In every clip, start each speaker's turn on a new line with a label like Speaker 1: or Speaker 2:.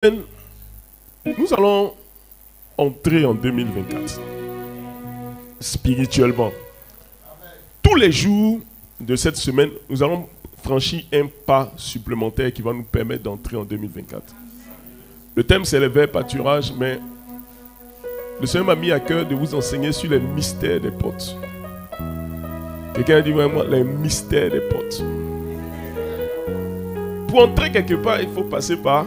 Speaker 1: Nous allons entrer en 2024 spirituellement. Tous les jours de cette semaine, nous allons franchir un pas supplémentaire qui va nous permettre d'entrer en 2024. Le thème, c'est le verbe pâturage, mais le Seigneur m'a mis à cœur de vous enseigner sur les mystères des portes. Quelqu'un a dit vraiment les mystères des portes. Pour entrer quelque part, il faut passer par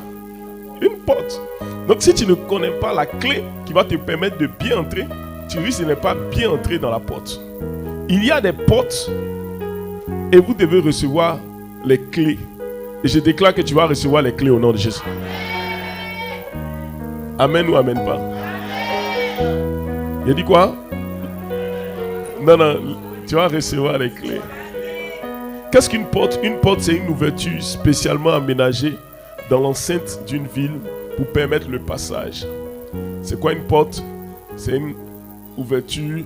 Speaker 1: une porte. Donc si tu ne connais pas la clé qui va te permettre de bien entrer, tu risques de ne pas bien entrer dans la porte. Il y a des portes et vous devez recevoir les clés. Et je déclare que tu vas recevoir les clés au nom de Jésus. Amen ou amen pas? Il a dit quoi? Non, tu vas recevoir les clés. Qu'est-ce qu'une porte? Une porte, c'est une ouverture spécialement aménagée dans l'enceinte d'une ville pour permettre le passage. C'est quoi une porte? C'est une ouverture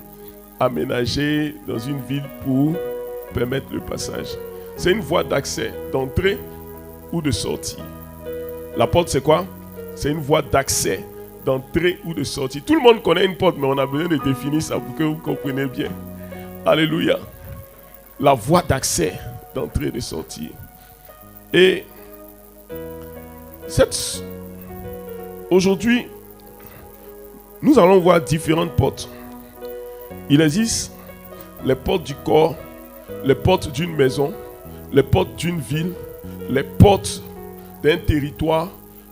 Speaker 1: aménagée dans une ville pour permettre le passage. C'est une voie d'accès, d'entrée ou de sortie. La porte, c'est quoi? C'est une voie d'accès, d'entrée ou de sortie. Tout le monde connaît une porte, mais on a besoin de définir ça pour que vous compreniez bien. Alléluia. La voie d'accès, d'entrée et de sortie. Et aujourd'hui, nous allons voir différentes portes. Il existe les portes du corps, les portes d'une maison, les portes d'une ville, les portes d'un territoire,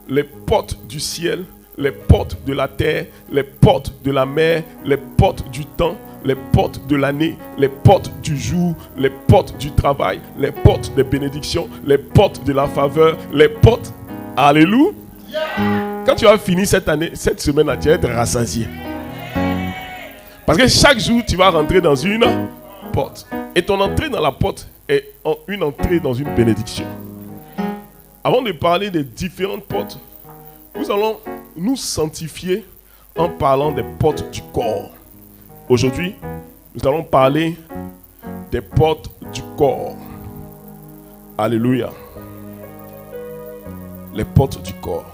Speaker 1: les portes du ciel, les portes de la terre, les portes de la mer, les portes du temps, les portes de l'année, les portes du jour, les portes du travail, les portes des bénédictions, les portes de la faveur, les portes. Alléluia. Quand tu vas finir cette année, cette semaine, tu vas être rassasié. Parce que chaque jour, tu vas rentrer dans une porte. Et ton entrée dans la porte est une entrée dans une bénédiction. Avant de parler des différentes portes, nous allons nous sanctifier en parlant des portes du corps. Aujourd'hui, nous allons parler des portes du corps. Alléluia. Les portes du corps.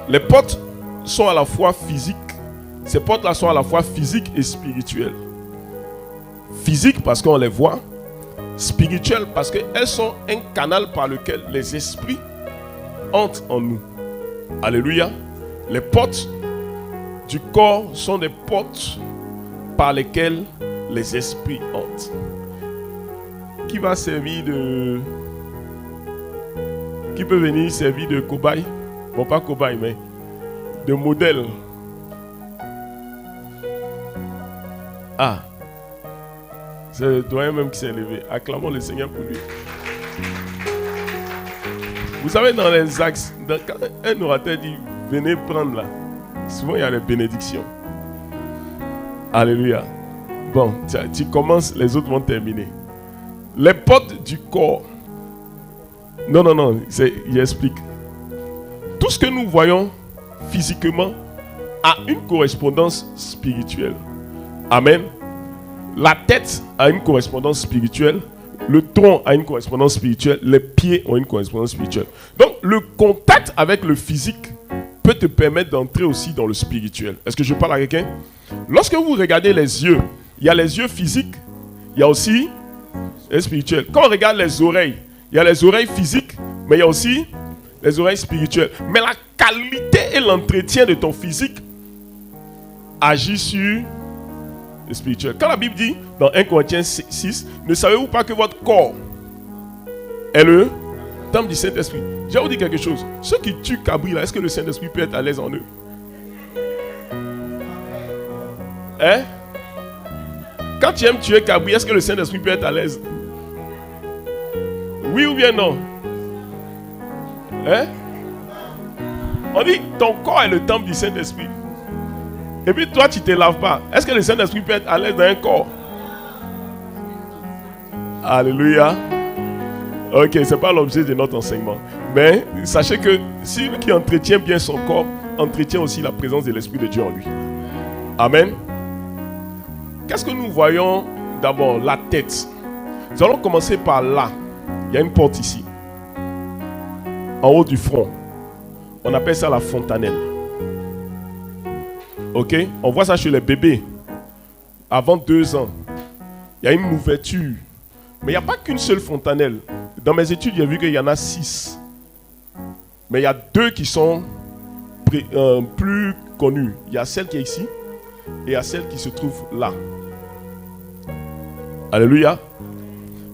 Speaker 1: Les portes sont à la fois physiques. Ces portes-là sont à la fois physiques et spirituelles. Physiques parce qu'on les voit. Spirituelles parce qu'elles sont un canal par lequel les esprits entrent en nous. Alléluia. Les portes du corps sont des portes par lesquelles les esprits entrent. Qui va servir de... Qui peut venir servir de cobaye? Bon, pas cobaye, mais de modèle. Ah, c'est le doyen même qui s'est levé. Acclamons le Seigneur pour lui. Vous savez, dans les axes, quand un orateur dit venez prendre là, souvent il y a les bénédictions. Alléluia. Bon, tu commences, les autres vont terminer. Les portes du corps. Non, j'explique. Tout ce que nous voyons physiquement a une correspondance spirituelle. Amen. La tête a une correspondance spirituelle. Le tronc a une correspondance spirituelle. Les pieds ont une correspondance spirituelle. Donc, le contact avec le physique peut te permettre d'entrer aussi dans le spirituel. Est-ce que je parle à quelqu'un? Lorsque vous regardez les yeux, il y a les yeux physiques, il y a aussi les spirituels. Quand on regarde les oreilles, il y a les oreilles physiques, mais il y a aussi les oreilles spirituelles. Mais la qualité et l'entretien de ton physique agit sur le spirituel. Quand la Bible dit dans 1 Corinthiens 6, ne savez-vous pas que votre corps est le temple du Saint-Esprit? Je vais vous dire quelque chose. Ceux qui tuent Cabri là, est-ce que le Saint-Esprit peut être à l'aise en eux? Hein? Quand tu aimes tuer Cabri, est-ce que le Saint-Esprit peut être à l'aise? Oui ou bien non? Hein? On dit ton corps est le temple du Saint-Esprit. Et puis toi tu ne te laves pas. Est-ce que le Saint-Esprit peut être à l'aise dans un corps? Alléluia. Ok, ce n'est pas l'objet de notre enseignement. Mais sachez que celui qui entretient bien son corps, entretient aussi la présence de l'Esprit de Dieu en lui. Amen. Qu'est-ce que nous voyons d'abord? La tête. Nous allons commencer par là. Il y a une porte ici. En haut du front. On appelle ça la fontanelle. Ok? On voit ça chez les bébés. Avant 2 ans, il y a une ouverture. Mais il n'y a pas qu'une seule fontanelle. Dans mes études, j'ai vu qu'il y en a 6. Mais il y a 2 qui sont plus connues. Il y a celle qui est ici et il y a celle qui se trouve là. Alléluia.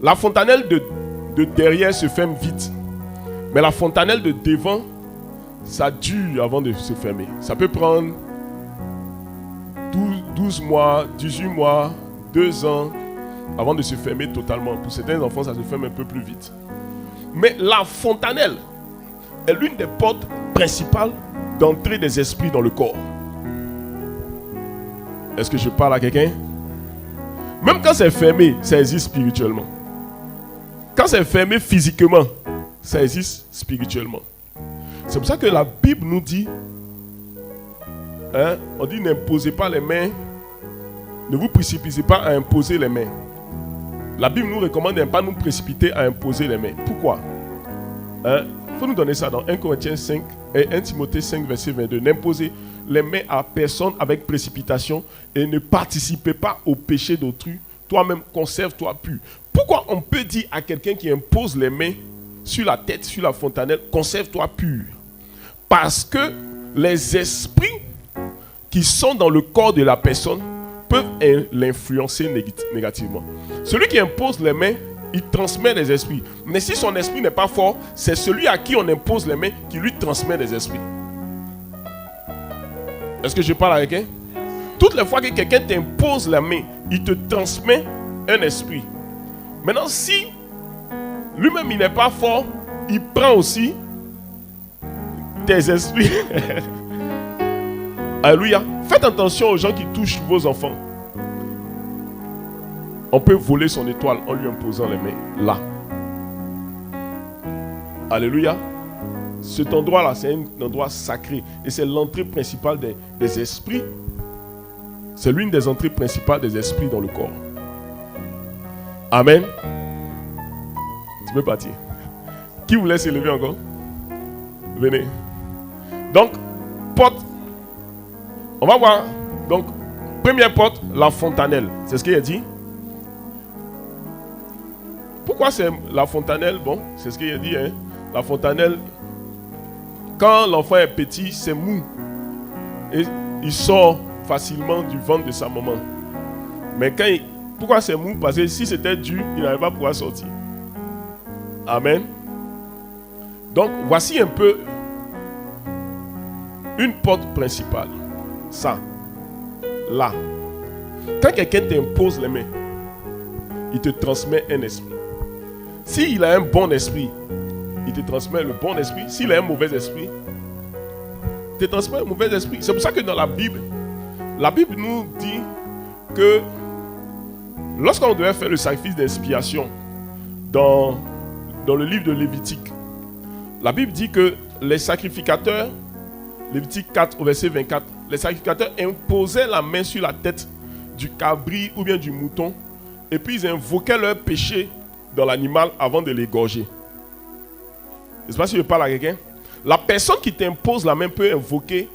Speaker 1: La fontanelle de derrière se ferme vite. Mais la fontanelle de devant, ça dure avant de se fermer. Ça peut prendre 12 mois, 18 mois, 2 ans avant de se fermer totalement. Pour certains enfants, ça se ferme un peu plus vite. Mais la fontanelle est l'une des portes principales d'entrée des esprits dans le corps. Est-ce que je parle à quelqu'un? Même quand c'est fermé, ça existe spirituellement. Quand c'est fermé physiquement, ça existe spirituellement. C'est pour ça que la Bible nous dit, on dit n'imposez pas les mains, ne vous précipitez pas à imposer les mains. La Bible nous recommande de ne pas nous précipiter à imposer les mains. Pourquoi? Il faut nous donner ça dans 1 Corinthiens 5 et 1 Timothée 5 verset 22. N'imposez les mains à personne avec précipitation et ne participez pas au péché d'autrui. Toi-même, conserve-toi pur. Pourquoi on peut dire à quelqu'un qui impose les mains sur la tête, sur la fontanelle, conserve-toi pur? Parce que les esprits qui sont dans le corps de la personne peuvent l'influencer négativement. Celui qui impose les mains, il transmet les esprits. Mais si son esprit n'est pas fort, c'est celui à qui on impose les mains qui lui transmet les esprits. Est-ce que je parle avec quelqu'un? Toutes les fois que quelqu'un t'impose la main, il te transmet un esprit. Maintenant, si lui-même il n'est pas fort, il prend aussi tes esprits. Alléluia. Faites attention aux gens qui touchent vos enfants. On peut voler son étoile en lui imposant les mains là. Alléluia. Cet endroit-là, c'est un endroit sacré. Et c'est l'entrée principale des esprits. C'est l'une des entrées principales des esprits dans le corps. Amen. Tu peux partir. Qui voulait s'élever encore? Venez. Donc, porte. On va voir. Donc, première porte, la fontanelle. C'est ce qu'il a dit. Pourquoi c'est la fontanelle? Bon, c'est ce qu'il a dit. Hein? La fontanelle, quand l'enfant est petit, c'est mou. Et il sort facilement du ventre de sa maman. Mais quand pourquoi c'est mou? Parce que si c'était dur, il n'allait pas pouvoir sortir. Amen. Donc, voici un peu une porte principale. Ça. Là. Quand quelqu'un t'impose les mains, il te transmet un esprit. S'il a un bon esprit, il te transmet le bon esprit. S'il a un mauvais esprit, il te transmet un mauvais esprit. C'est pour ça que dans la Bible nous dit que lorsqu'on devait faire le sacrifice d'expiation dans le livre de Lévitique, la Bible dit que les sacrificateurs, Lévitique 4 au verset 24, les sacrificateurs imposaient la main sur la tête du cabri ou bien du mouton et puis ils invoquaient leur péché dans l'animal avant de l'égorger. Je ne sais pas si je parle à quelqu'un. La personne qui t'impose la main peut invoquer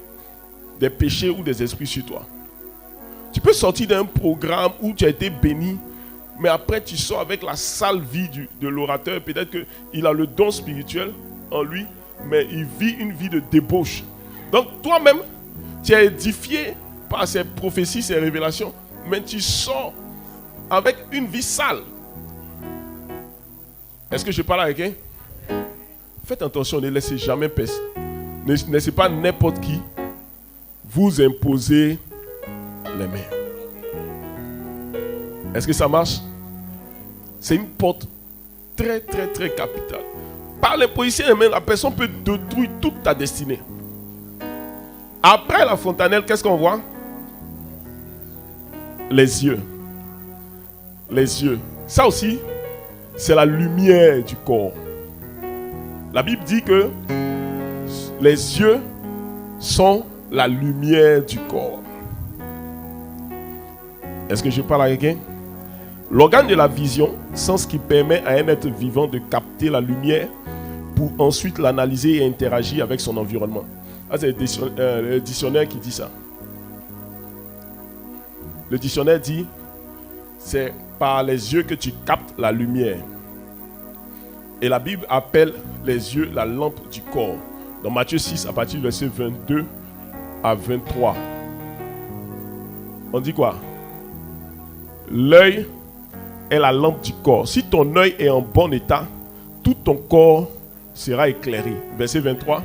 Speaker 1: des péchés ou des esprits sur toi. Tu peux sortir d'un programme où tu as été béni, mais après tu sors avec la sale vie de l'orateur. Peut-être qu'il a le don spirituel en lui, mais il vit une vie de débauche. Donc toi-même, tu es édifié par ces prophéties, ces révélations, mais tu sors avec une vie sale. Est-ce que je parle avec quelqu'un? Faites attention, ne laissez jamais personne. Ne laissez pas n'importe qui vous imposer les mains. Est-ce que ça marche? C'est une porte très très très capitale. Par les policiers les mains, la personne peut détruire toute ta destinée. Après la fontanelle, qu'est-ce qu'on voit? Les yeux. Les yeux. Ça aussi, c'est la lumière du corps. La Bible dit que les yeux sont la lumière du corps. Est-ce que je parle à quelqu'un? L'organe de la vision, sens qui permet à un être vivant de capter la lumière, pour ensuite l'analyser et interagir avec son environnement. Ah, c'est le dictionnaire qui dit ça. Le dictionnaire dit, c'est par les yeux que tu captes la lumière. Et la Bible appelle les yeux la lampe du corps. Dans Matthieu 6, à partir du verset 22 à 23. On dit quoi? L'œil est la lampe du corps. Si ton œil est en bon état, tout ton corps sera éclairé. Verset 23.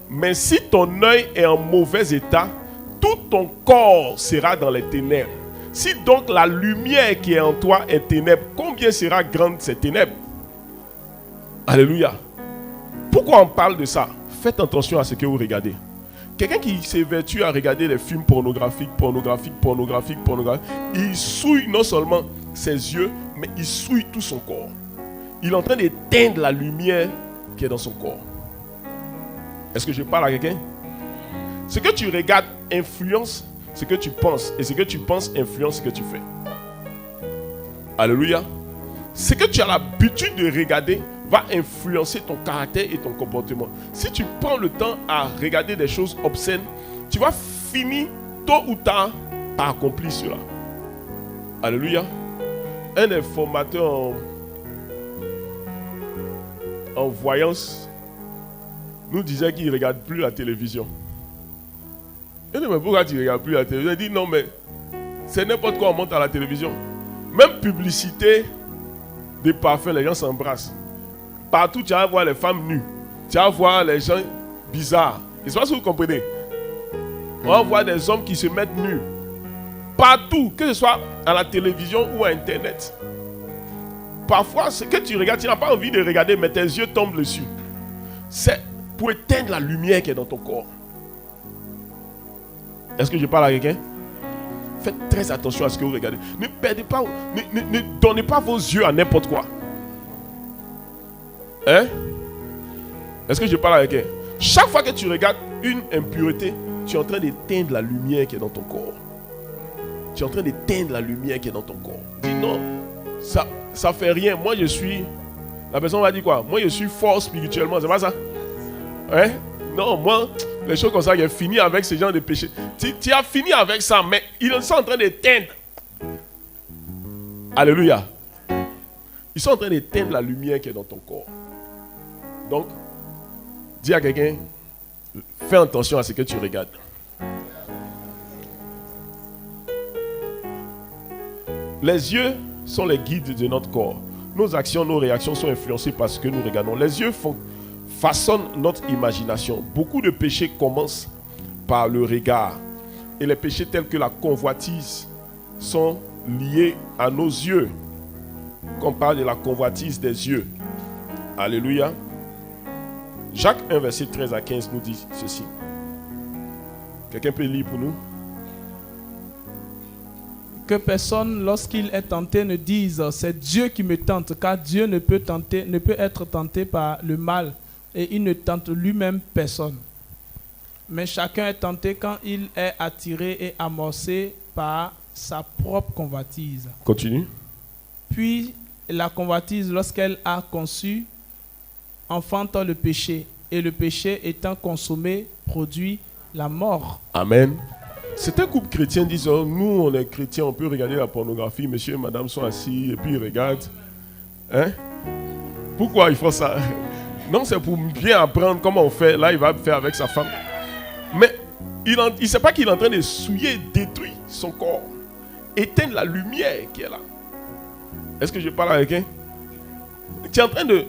Speaker 1: Mais si ton œil est en mauvais état, tout ton corps sera dans les ténèbres. Si donc la lumière qui est en toi est ténèbre, combien sera grande ces ténèbres? Alléluia. Pourquoi on parle de ça? Faites attention à ce que vous regardez. Quelqu'un qui s'évertue à regarder des films pornographiques, il souille non seulement ses yeux, mais il souille tout son corps. Il est en train d'éteindre la lumière qui est dans son corps. Est-ce que je parle à quelqu'un? Ce que tu regardes influence ce que tu penses, et ce que tu penses influence ce que tu fais. Alléluia. Ce que tu as l'habitude de regarder va influencer ton caractère et ton comportement. Si tu prends le temps à regarder des choses obscènes, tu vas finir tôt ou tard par accomplir cela. Alléluia. Un des formateurs en voyance nous disait qu'il ne regarde plus la télévision. Il dit, mais pourquoi tu ne regardes plus la télévision? Il dit, non, mais c'est n'importe quoi, on monte à la télévision. Même publicité des parfums, les gens s'embrassent. Partout, tu vas voir les femmes nues. Tu vas voir les gens bizarres. Et c'est pas ce que vous comprenez. On va voir des hommes qui se mettent nus. Partout, que ce soit à la télévision ou à Internet. Parfois, ce que tu regardes, tu n'as pas envie de regarder, mais tes yeux tombent dessus. C'est pour éteindre la lumière qui est dans ton corps. Est-ce que je parle à quelqu'un? Faites très attention à ce que vous regardez. Ne perdez pas, ne donnez pas vos yeux à n'importe quoi. Hein? Est-ce que je parle à quelqu'un? Chaque fois que tu regardes une impureté, tu es en train d'éteindre la lumière qui est dans ton corps. Tu es en train d'éteindre la lumière qui est dans ton corps. Dis non, ça fait rien. Moi je suis... La personne va dire quoi? Moi je suis fort spirituellement, c'est pas ça? Hein? Non, moi, les choses comme ça, j'ai fini avec ce genre de péché. Tu as fini avec ça, mais ils sont en train d'éteindre. Alléluia. Ils sont en train d'éteindre la lumière qui est dans ton corps. Donc, dis à quelqu'un, fais attention à ce que tu regardes. Les yeux sont les guides de notre corps. Nos actions, nos réactions sont influencées par ce que nous regardons. Les yeux façonnent notre imagination. Beaucoup de péchés commencent par le regard. Et les péchés tels que la convoitise sont liés à nos yeux. Quand on parle de la convoitise des yeux. Alléluia. Jacques 1, verset 13 à 15 nous dit ceci. Quelqu'un peut lire pour nous?
Speaker 2: Que personne, lorsqu'il est tenté, ne dise « C'est Dieu qui me tente », car Dieu ne peut être tenté par le mal, et il ne tente lui-même personne. Mais chacun est tenté quand il est attiré et amorcé par sa propre convoitise.
Speaker 1: Continue.
Speaker 2: Puis la convoitise, lorsqu'elle a conçu, enfante le péché, et le péché étant consommé, produit la mort.
Speaker 1: Amen. Certains couples chrétiens disent, oh, nous on est chrétiens, on peut regarder la pornographie, monsieur et madame sont assis et puis ils regardent. Hein? Pourquoi ils font ça? Non, c'est pour bien apprendre comment on fait. Là, il va faire avec sa femme. Mais il ne sait pas qu'il est en train de souiller, détruire son corps. Éteindre la lumière qui est là. Est-ce que je parle avec quelqu'un? Tu es en train de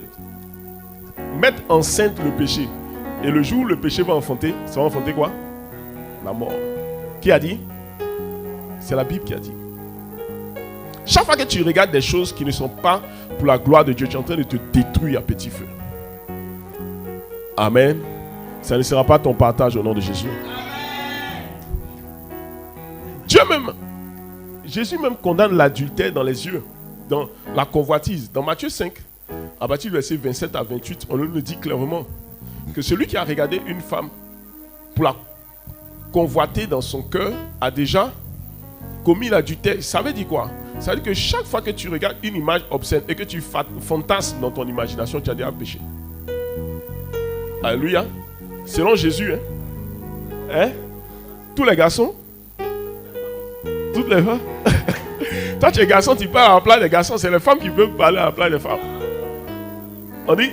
Speaker 1: mettre enceinte le péché. Et le jour où le péché va enfanter, ça va enfanter quoi? La mort. Qui a dit? C'est la Bible qui a dit. Chaque fois que tu regardes des choses qui ne sont pas pour la gloire de Dieu, tu es en train de te détruire à petit feu. Amen. Ça ne sera pas ton partage au nom de Jésus. Dieu même, Jésus même condamne l'adultère dans les yeux, dans la convoitise. Dans Matthieu 5, à partir du verset 27 à 28, on nous dit clairement que celui qui a regardé une femme pour la convoiter dans son cœur a déjà commis l'adultère. Ça veut dire quoi? Ça veut dire que chaque fois que tu regardes une image obscène et que tu fantasmes dans ton imagination, tu as déjà péché. Alléluia. Selon Jésus, hein? Tous les garçons, toutes les femmes. Toi, tu es garçon, tu parles à la place des garçons. C'est les femmes qui peuvent parler à la place des femmes. On dit,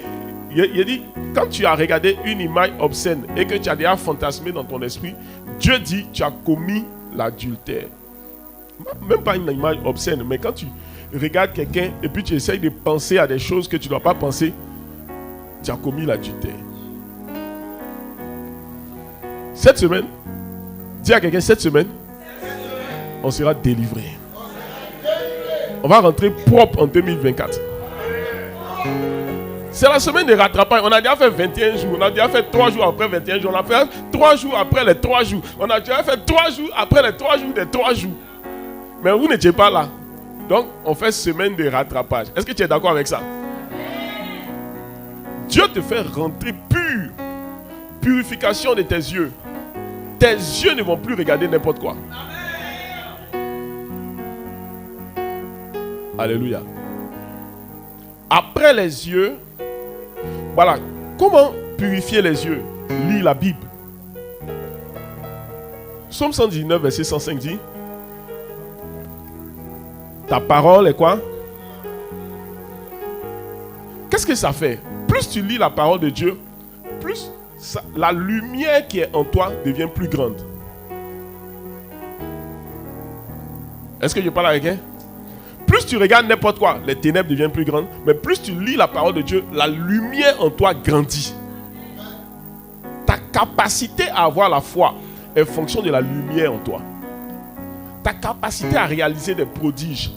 Speaker 1: il dit, quand tu as regardé une image obscène et que tu as déjà fantasmé dans ton esprit, Dieu dit, tu as commis l'adultère. Même pas une image obscène, mais quand tu regardes quelqu'un et puis tu essayes de penser à des choses que tu ne dois pas penser, tu as commis l'adultère. Cette semaine, dis à quelqu'un, cette semaine, on sera délivré. On va rentrer propre en 2024. C'est la semaine de rattrapage. On a déjà fait 21 jours. On a déjà fait 3 jours après 21 jours. On a fait 3 jours après les 3 jours. On a déjà fait 3 jours après les 3 jours des 3 jours. Mais vous n'étiez pas là. Donc, on fait semaine de rattrapage. Est-ce que tu es d'accord avec ça? Dieu te fait rentrer pur. Purification de tes yeux. Tes yeux ne vont plus regarder n'importe quoi. Alléluia. Après les yeux, voilà. Comment purifier les yeux? Lis la Bible. Psaume 119, verset 105 dit: ta parole est quoi? Qu'est-ce que ça fait? Plus tu lis la parole de Dieu, plus la lumière qui est en toi devient plus grande. Est-ce que je parle avec quelqu'un? Plus tu regardes n'importe quoi, les ténèbres deviennent plus grandes. Mais plus tu lis la parole de Dieu, la lumière en toi grandit. Ta capacité à avoir la foi est fonction de la lumière en toi. Ta capacité à réaliser des prodiges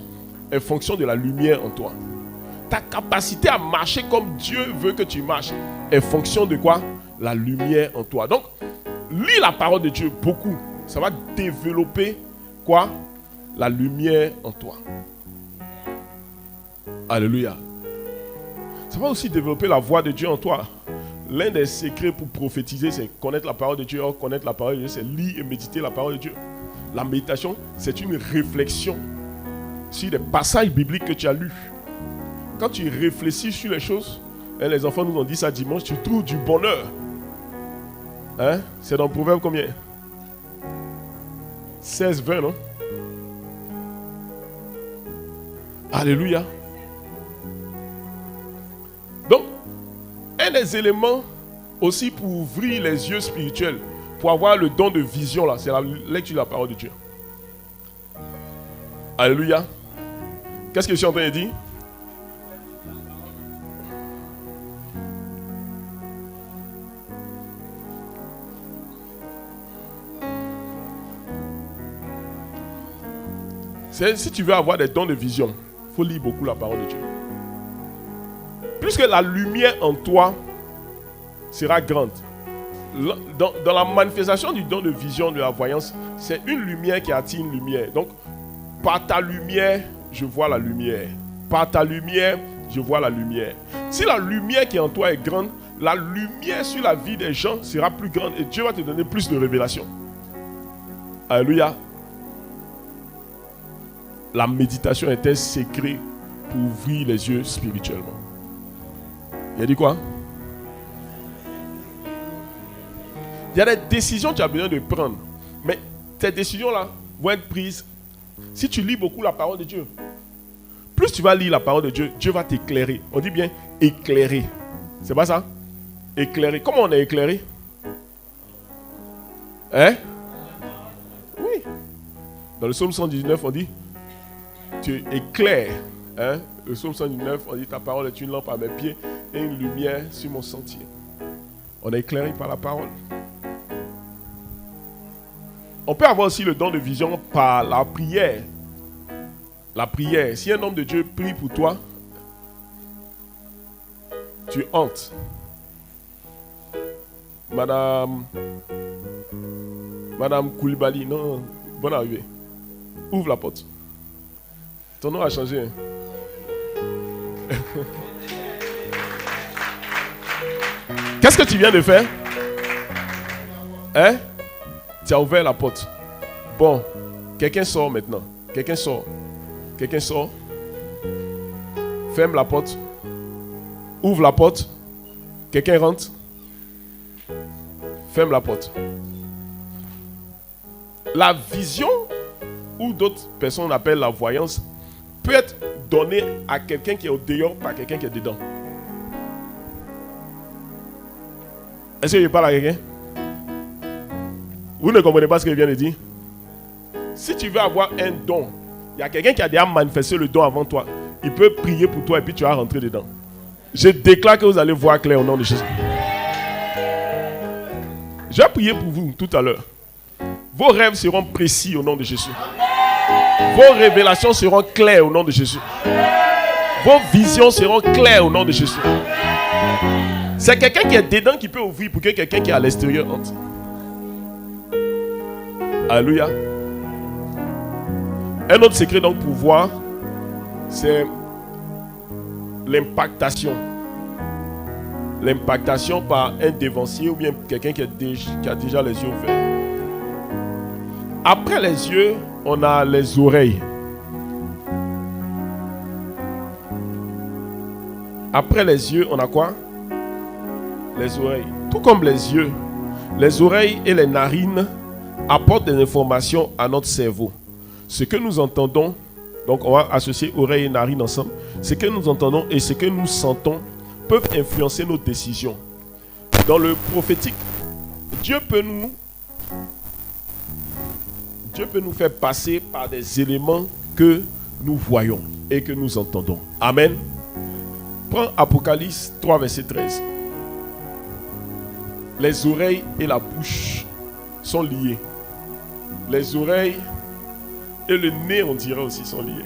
Speaker 1: est fonction de la lumière en toi. Ta capacité à marcher comme Dieu veut que tu marches est fonction de quoi? La lumière en toi. Donc, lis la parole de Dieu beaucoup. Ça va développer quoi? La lumière en toi. Alléluia. Ça va aussi développer la voix de Dieu en toi. L'un des secrets pour prophétiser, c'est connaître la parole de Dieu. Or, connaître la parole de Dieu, c'est lire et méditer la parole de Dieu. La méditation, c'est une réflexion sur des passages bibliques que tu as lus. Quand tu réfléchis sur les choses, hein, les enfants nous ont dit ça dimanche, tu trouves du bonheur. Hein? C'est dans Proverbe combien? 16, 20, non? Alléluia. Donc, un des éléments aussi pour ouvrir les yeux spirituels, pour avoir le don de vision, là, c'est la lecture de la parole de Dieu. Alléluia. Qu'est-ce que je suis en train de dire? Si tu veux avoir des dons de vision, il faut lire beaucoup la parole de Dieu. Puisque la lumière en toi sera grande. Dans la manifestation du don de vision, de la voyance, c'est une lumière qui attire une lumière. Donc, par ta lumière, je vois la lumière. Par ta lumière, je vois la lumière. Si la lumière qui est en toi est grande, la lumière sur la vie des gens sera plus grande et Dieu va te donner plus de révélations. Alléluia. La méditation est un secret pour ouvrir les yeux spirituellement. Il a dit quoi? Il y a des décisions que tu as besoin de prendre. Mais ces décisions-là vont être prises si tu lis beaucoup la parole de Dieu. Plus tu vas lire la parole de Dieu, Dieu va t'éclairer. On dit bien éclairer. C'est pas ça? Éclairer. Comment on est éclairé? Hein? Oui. Dans le psaume 119, on dit tu éclaires. Hein? Le psaume 119, on dit ta parole est une lampe à mes pieds et une lumière sur mon sentier. On est éclairé par la parole. On peut avoir aussi le don de vision par la prière. La prière. Si un homme de Dieu prie pour toi, tu hantes. Madame Koulibaly, non, bonne arrivée. Ouvre la porte. Ton nom a changé. Hein? Qu'est-ce que tu viens de faire? Hein? Tu as ouvert la porte. Bon, quelqu'un sort maintenant. Quelqu'un sort. Quelqu'un sort, ferme la porte, ouvre la porte, quelqu'un rentre, ferme la porte. La vision, ou d'autres personnes appellent la voyance, peut être donnée à quelqu'un qui est au dehors par quelqu'un qui est dedans. Est-ce que je parle à quelqu'un? Vous ne comprenez pas ce que je viens de dire? Si tu veux avoir un don, il y a quelqu'un qui a déjà manifesté le don avant toi. Il peut prier pour toi et puis tu vas rentrer dedans. Je déclare que vous allez voir clair au nom de Jésus. Je vais prier pour vous tout à l'heure. Vos rêves seront précis au nom de Jésus. Vos révélations seront claires au nom de Jésus. Vos visions seront claires au nom de Jésus. C'est quelqu'un qui est dedans qui peut ouvrir pour que quelqu'un qui est à l'extérieur entre. Alléluia. Un autre secret donc pour voir, c'est l'impactation. L'impactation par un dévancier ou bien quelqu'un qui a déjà les yeux ouverts. Après les yeux, on a les oreilles. Après les yeux, on a quoi? Les oreilles. Tout comme les yeux, les oreilles et les narines apportent des informations à notre cerveau. Ce que nous entendons, donc on va associer oreilles et narines ensemble, ce que nous entendons et ce que nous sentons peuvent influencer nos décisions. Dans le prophétique, Dieu peut nous faire passer par des éléments que nous voyons et que nous entendons. Amen. Prends Apocalypse 3, verset 13. Les oreilles et la bouche sont liées. Les oreilles et le nez, on dirait aussi, sont liés.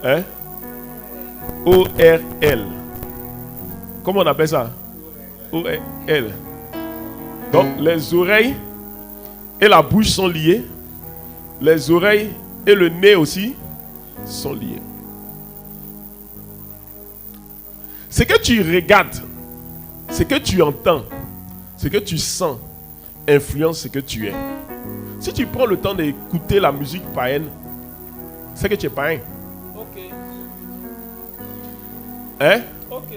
Speaker 1: Hein? O-R-L. Comment on appelle ça? O-R-L. Donc, les oreilles et la bouche sont liées. Les oreilles et le nez aussi sont liés. Ce que tu regardes, ce que tu entends, ce que tu sens, influence ce que tu es. Si tu prends le temps d'écouter la musique païenne, c'est que tu es païen.
Speaker 2: Ok.
Speaker 1: Hein?
Speaker 2: Ok.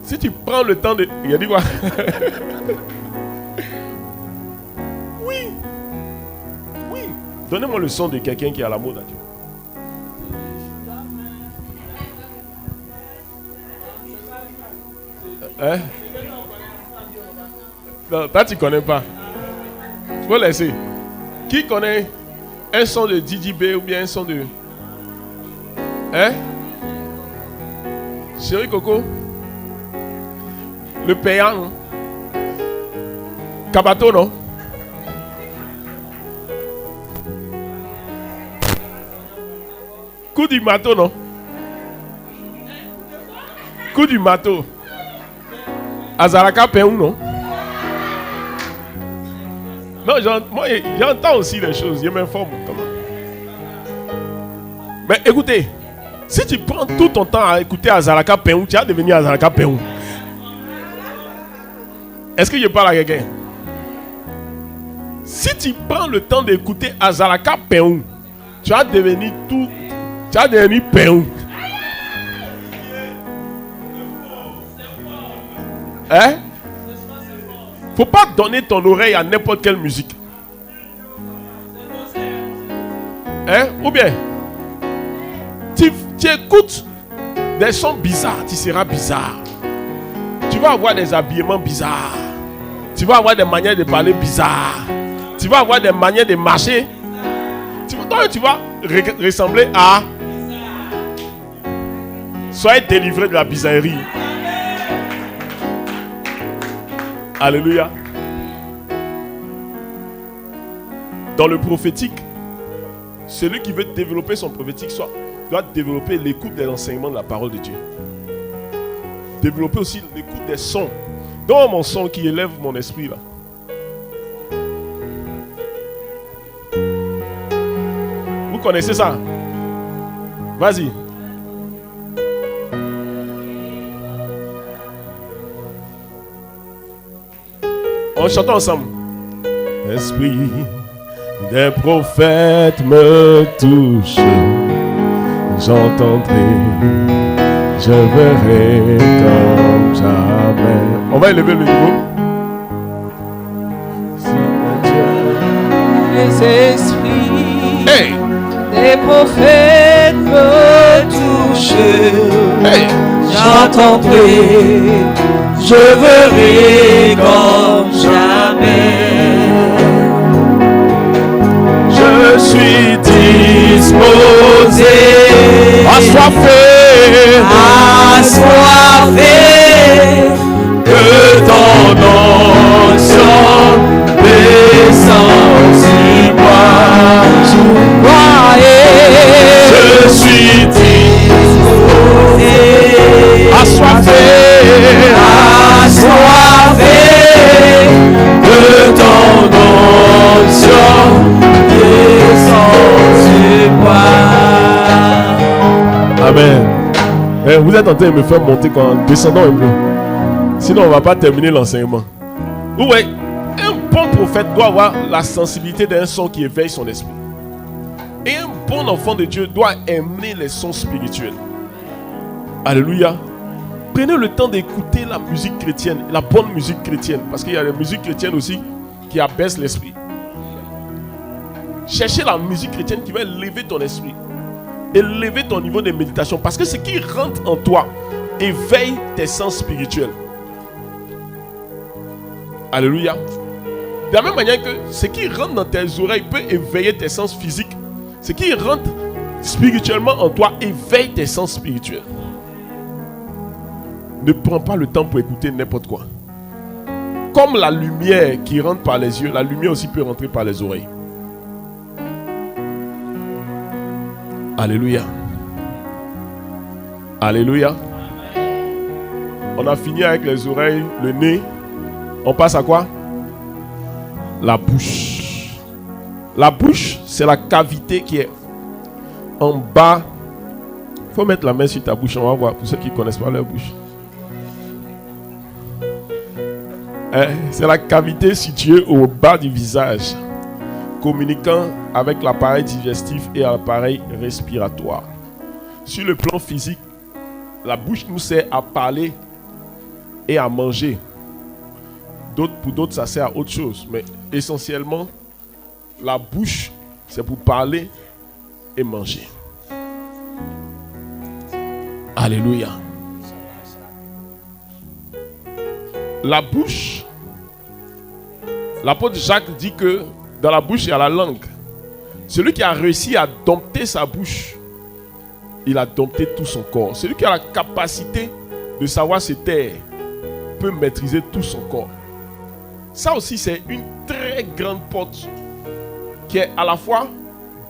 Speaker 1: Si tu prends le temps de... Il a dit quoi? Oui. Oui. Donnez-moi le son de quelqu'un qui est à la mode à Dieu. Hein? Non, toi tu connais pas. Tu peux laisser. Qui connaît un son de DJB ou bien un son de... Hein? Chéri Coco? Le payant, non? Kabato, non? Coup du marteau, non? Coup du marteau. Azaraka Peou, non? Non, moi j'entends aussi les choses, je m'informe quand même. Mais écoutez, si tu prends tout ton temps à écouter Azaraka Peou, tu vas devenir Azaraka Peou. Est-ce que je parle à quelqu'un? Si tu prends le temps d'écouter Azaraka Peou, tu vas devenir tout, tu vas devenir Peou. Hein? Faut pas donner ton oreille à n'importe quelle musique. Hein? Ou bien, tu écoutes des sons bizarres, tu seras bizarre. Tu vas avoir des habillements bizarres. Tu vas avoir des manières de parler bizarres. Tu vas avoir des manières de marcher. Tu vas ressembler à... Soyez délivrés de la bizarrerie. Alléluia. Dans le prophétique, celui qui veut développer son prophétique doit développer l'écoute des enseignements de la parole de Dieu. Développer aussi l'écoute des sons. Dans mon son qui élève mon esprit là. Vous connaissez ça? Vas-y. On chante ensemble. Esprit des prophètes me touche. j'entendrai, je verrai comme jamais. On va élever le niveau.
Speaker 3: Les esprits
Speaker 1: Hey!
Speaker 3: des prophètes me touchent.
Speaker 1: Hey!
Speaker 3: J'entendrai, je verrai comme jamais.
Speaker 1: Je suis disposé,
Speaker 3: assoiffé, que ton onction descende sur moi. Je suis disposé, assoiffé, que ton onction descende sur moi.
Speaker 1: Amen. Eh, vous êtes en train de me faire monter quand descendons un peu. Sinon, on ne va pas terminer l'enseignement. Ouais, un bon prophète doit avoir la sensibilité d'un son qui éveille son esprit. Et un bon enfant de Dieu doit aimer les sons spirituels. Alléluia. Prenez le temps d'écouter la musique chrétienne, la bonne musique chrétienne. Parce qu'il y a la musique chrétienne aussi qui abaisse l'esprit. Cherchez la musique chrétienne qui va élever ton esprit. Élever ton niveau de méditation. Parce que ce qui rentre en toi éveille tes sens spirituels. Alléluia. De la même manière que ce qui rentre dans tes oreilles peut éveiller tes sens physiques. Ce qui rentre spirituellement en toi éveille tes sens spirituels. Ne prends pas le temps pour écouter n'importe quoi. Comme la lumière qui rentre par les yeux, la lumière aussi peut rentrer par les oreilles. Alléluia. Alléluia. On a fini avec les oreilles, le nez. On passe à quoi? La bouche. La bouche, c'est la cavité qui est en bas. Il faut mettre la main sur ta bouche, on va voir, pour ceux qui ne connaissent pas leur bouche. C'est la cavité située au bas du visage, communiquant avec l'appareil digestif et l'appareil respiratoire. Sur le plan physique, la bouche nous sert à parler et à manger. Pour d'autres, ça sert à autre chose. Mais essentiellement, la bouche, c'est pour parler et manger. Alléluia. La bouche, l'apôtre Jacques dit que dans la bouche, il y a la langue. Celui qui a réussi à dompter sa bouche, il a dompté tout son corps. Celui qui a la capacité de savoir se taire peut maîtriser tout son corps. Ça aussi, c'est une très grande porte qui est à la fois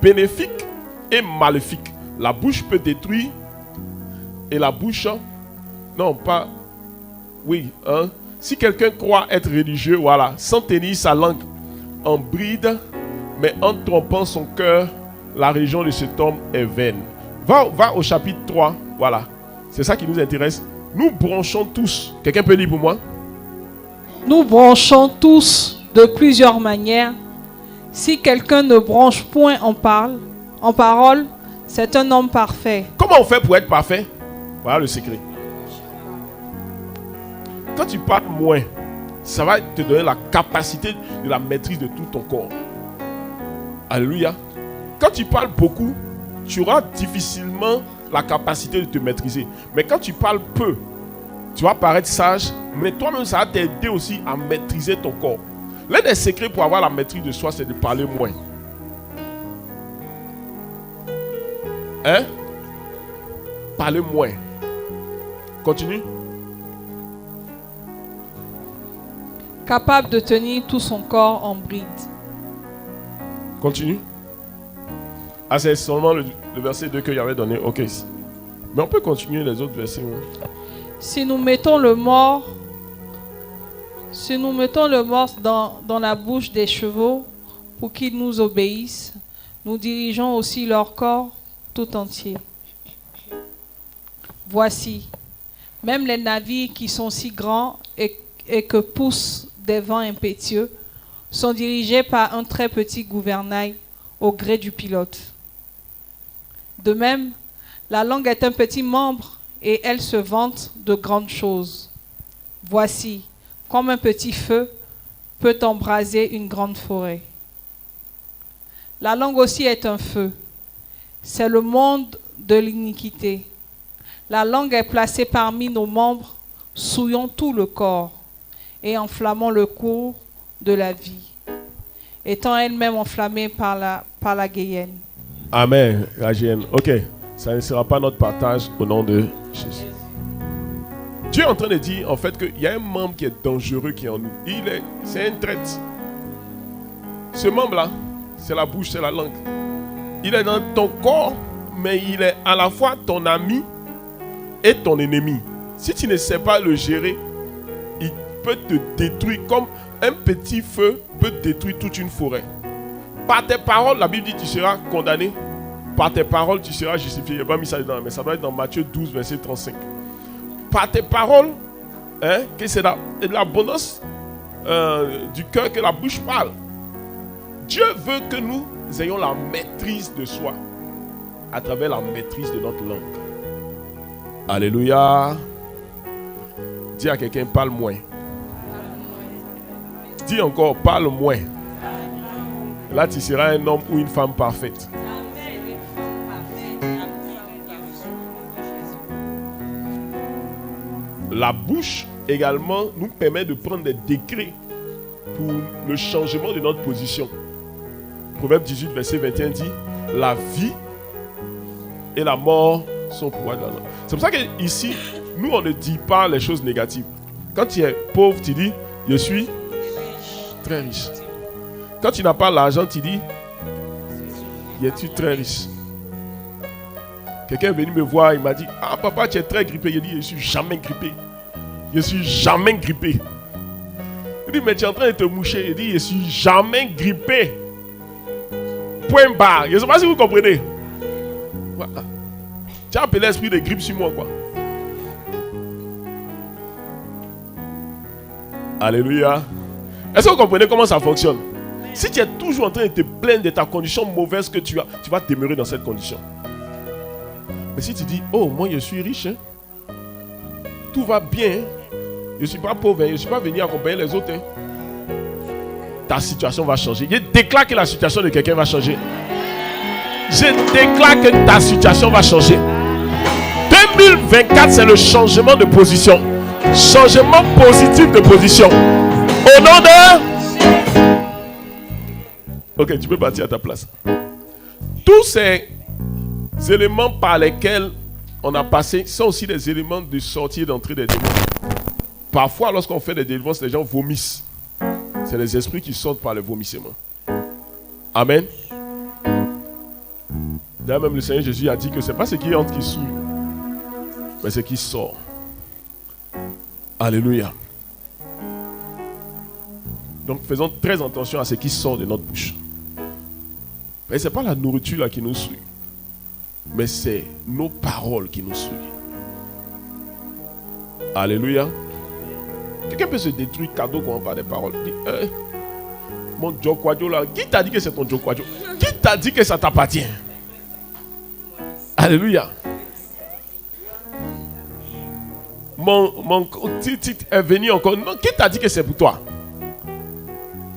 Speaker 1: bénéfique et maléfique. La bouche peut détruire et la bouche, non pas, oui, hein. Si quelqu'un croit être religieux, voilà, sans tenir sa langue en bride, mais en trompant son cœur, la religion de cet homme est vaine. Va au chapitre 3, voilà, c'est ça qui nous intéresse. Nous bronchons tous, quelqu'un peut lire pour moi?
Speaker 3: Nous bronchons tous de plusieurs manières. Si quelqu'un ne bronche point en parole, c'est un homme parfait.
Speaker 1: Comment on fait pour être parfait? Voilà le secret. Quand tu parles moins, ça va te donner la capacité de la maîtrise de tout ton corps. Alléluia. Quand tu parles beaucoup, tu auras difficilement la capacité de te maîtriser. Mais quand tu parles peu, tu vas paraître sage, mais toi-même, ça va t'aider aussi à maîtriser ton corps. L'un des secrets pour avoir la maîtrise de soi, c'est de parler moins. Hein? Parler moins. Continue.
Speaker 3: Capable de tenir tout son corps en bride.
Speaker 1: Continue. Ah, c'est seulement le verset 2 que j'avais donné. Ok. Mais on peut continuer les autres versets. Hein?
Speaker 3: Si nous mettons le mort dans la bouche des chevaux pour qu'ils nous obéissent, nous dirigeons aussi leur corps tout entier. Voici, même les navires qui sont si grands et que poussent des vents impétueux sont dirigés par un très petit gouvernail au gré du pilote. De même, La langue est un petit membre et elle se vante de grandes choses. Voici, comme un petit feu peut embraser une grande forêt. La langue aussi est un feu. C'est le monde de l'iniquité. La langue est placée parmi nos membres, souillant tout le corps et enflammant le cours de la vie, étant elle-même enflammée par la guéhenne.
Speaker 1: Amen, Ragien. Ok, ça ne sera pas notre partage au nom de Jésus. Dieu est en train de dire en fait qu'il y a un membre qui est dangereux qui est en nous. C'est un traître. Ce membre-là, c'est la bouche, c'est la langue. Il est dans ton corps, mais il est à la fois ton ami et ton ennemi. Si tu ne sais pas le gérer, il peut te détruire comme un petit feu peut détruire toute une forêt. Par tes paroles, la Bible dit tu seras condamné. Par tes paroles, tu seras justifié. Je n'ai pas mis ça dedans, mais ça doit être dans Matthieu 12, verset 35. Par tes paroles, que c'est l'abondance du cœur que la bouche parle. Dieu veut que nous ayons la maîtrise de soi à travers la maîtrise de notre langue. Alléluia. Dis à quelqu'un, parle moins. Dis encore, parle moins. Là, tu seras un homme ou une femme parfaite. La bouche également nous permet de prendre des décrets pour le changement de notre position. Proverbe 18, verset 21 dit, la vie et la mort sont au pouvoir de la langue. C'est pour ça qu'ici, nous, on ne dit pas les choses négatives. Quand tu es pauvre, tu dis, je suis très riche. Quand tu n'as pas l'argent, tu dis, je suis très riche. Quelqu'un est venu me voir, il m'a dit, ah papa, tu es très grippé. Il dit, je ne suis jamais grippé. Je ne suis jamais grippé. Il dit, mais tu es en train de te moucher. Il dit, je ne suis jamais grippé. Point barre. Je ne sais pas si vous comprenez. Voilà. Tu as appelé l'esprit de grippe sur moi, quoi. Alléluia. Est-ce que vous comprenez comment ça fonctionne? Si tu es toujours en train de te plaindre de ta condition mauvaise que tu as, tu vas demeurer dans cette condition. Mais si tu dis, oh, moi je suis riche, hein. Tout va bien, hein. Je ne suis pas pauvre, hein. Je ne suis pas venu accompagner les autres, hein. Ta situation va changer. Je déclare que la situation de quelqu'un va changer. Je déclare que ta situation va changer. 2024, c'est le changement de position. Changement positif de position. Au nom de... Ok, tu peux partir à ta place. Tous ces éléments par lesquels on a passé sont aussi des éléments de sortie et d'entrée des démons. Parfois, lorsqu'on fait des délivrances, les gens vomissent. C'est les esprits qui sortent par le vomissement. Amen. D'ailleurs, même le Seigneur Jésus a dit que ce n'est pas ce qui entre qui souille, mais ce qui sort. Alléluia. Donc faisons très attention à ce qui sort de notre bouche. Mais ce n'est pas la nourriture là qui nous suit, mais c'est nos paroles qui nous suivent. Alléluia. Quelqu'un peut se détruire cadeau quand on parle des paroles. Dit, mon Jokwadjo là, qui t'a dit que c'est ton Jokwadjo? Qui t'a dit que ça t'appartient? Alléluia. Mon titre est venu encore. Non, qui t'a dit que c'est pour toi?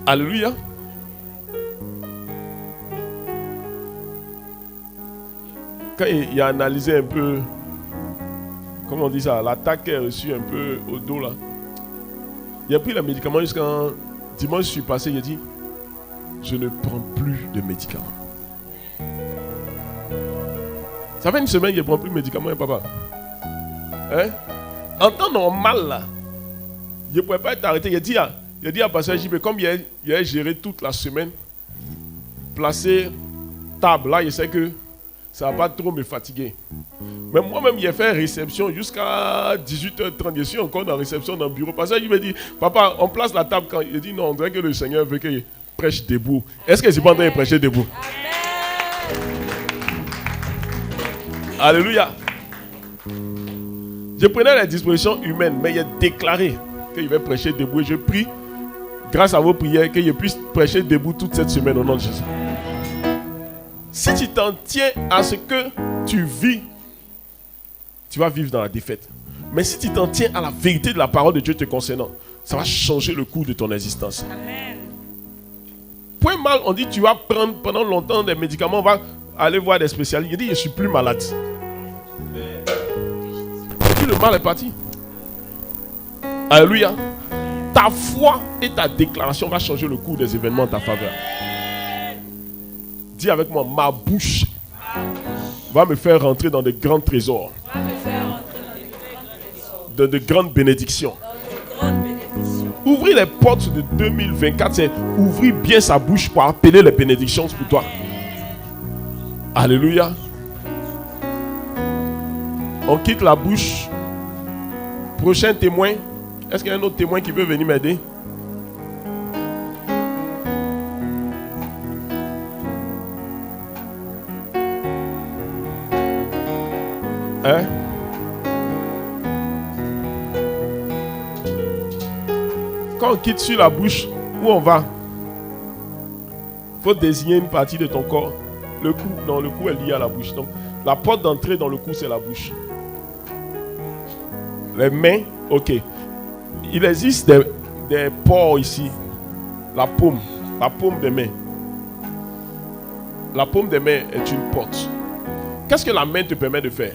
Speaker 1: Alléluia. Quand il a analysé un peu, comment on dit ça, l'attaque qu'il a reçue un peu au dos là, il a pris le médicament jusqu'à dimanche, je suis passé, il a dit, je ne prends plus de médicaments. Ça fait une semaine qu'il ne prend plus de médicaments, hein, papa. Hein? En temps normal, là, il ne pouvait pas être arrêté. Il a dit à Pasteur JB, comme il a géré toute la semaine, placer table, là, il sait que ça ne va pas trop me fatiguer. Mais moi-même, il a fait réception jusqu'à 18h30. Je suis encore dans la réception dans le bureau. Pasteur JB dit, papa, on place la table quand? Il dit, non, on dirait que le Seigneur veut qu'il prêche debout. Est-ce que c'est pas en train de prêcher debout? Alléluia. Je prenais les dispositions humaines, mais il a déclaré qu'il va prêcher debout. Et je prie, grâce à vos prières, qu'il puisse prêcher debout toute cette semaine au nom de Jésus. Si tu t'en tiens à ce que tu vis tu vas vivre dans la défaite. Mais si tu t'en tiens à la vérité de la parole de Dieu te concernant, ça va changer le cours de ton existence.
Speaker 4: Amen.
Speaker 1: Point mal, on dit tu vas prendre pendant longtemps des médicaments, on va aller voir des spécialistes. Il dit je suis plus malade. Et puis le mal est parti. Alléluia. Ta foi et ta déclaration va changer le cours des événements en ta faveur. Dis avec moi, ma bouche va me faire rentrer dans de grands trésors, de grandes bénédictions. Ouvrir les portes de 2024, c'est ouvrir bien sa bouche pour appeler les bénédictions pour toi. Alléluia. On quitte la bouche. Prochain témoin. Est-ce qu'il y a un autre témoin qui veut venir m'aider? Hein? Quand on quitte sur la bouche, où on va? Il faut désigner une partie de ton corps. Le cou, non, le cou est lié à la bouche. Donc, la porte d'entrée dans le cou, c'est la bouche. Les mains, ok. Il existe des pores ici. La paume des mains. La paume des mains est une porte. Qu'est-ce que la main te permet de faire?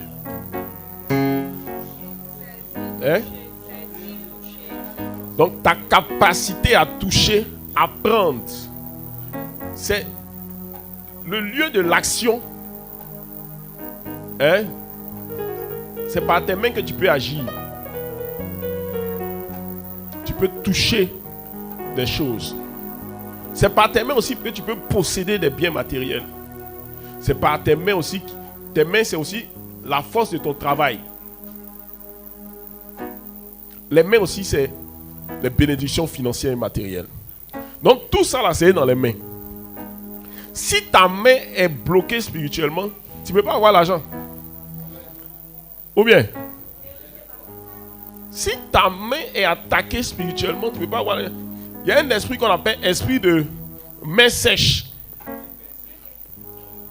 Speaker 1: Hein? Donc ta capacité à toucher, à prendre, c'est le lieu de l'action. Hein? C'est par tes mains que tu peux agir. Tu peux toucher des choses. C'est par tes mains aussi que tu peux posséder des biens matériels. C'est par tes mains aussi. Tes mains, c'est aussi la force de ton travail. Les mains aussi, c'est les bénédictions financières et matérielles. Donc tout ça là, c'est dans les mains. Si ta main est bloquée spirituellement, tu ne peux pas avoir l'argent. Ou bien, si ta main est attaquée spirituellement, tu ne peux pas avoir. Il y a un esprit qu'on appelle esprit de main sèche.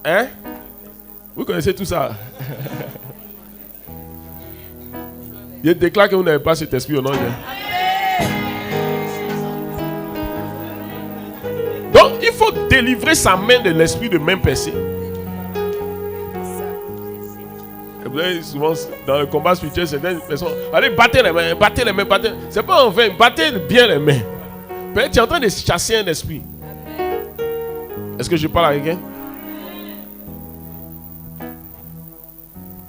Speaker 1: Hein? Vous connaissez tout ça? Je déclare que vous n'avez pas cet esprit au nom de Dieu. Donc, il faut délivrer sa main de l'esprit de main percée. Et vous voyez, souvent, dans le combat spirituel, certaines personnes, allez, battez les mains, battez les mains, battez. C'est pas en vain, battez bien les mains. Peut-être tu es en train de chasser un esprit. Est-ce que je parle à quelqu'un?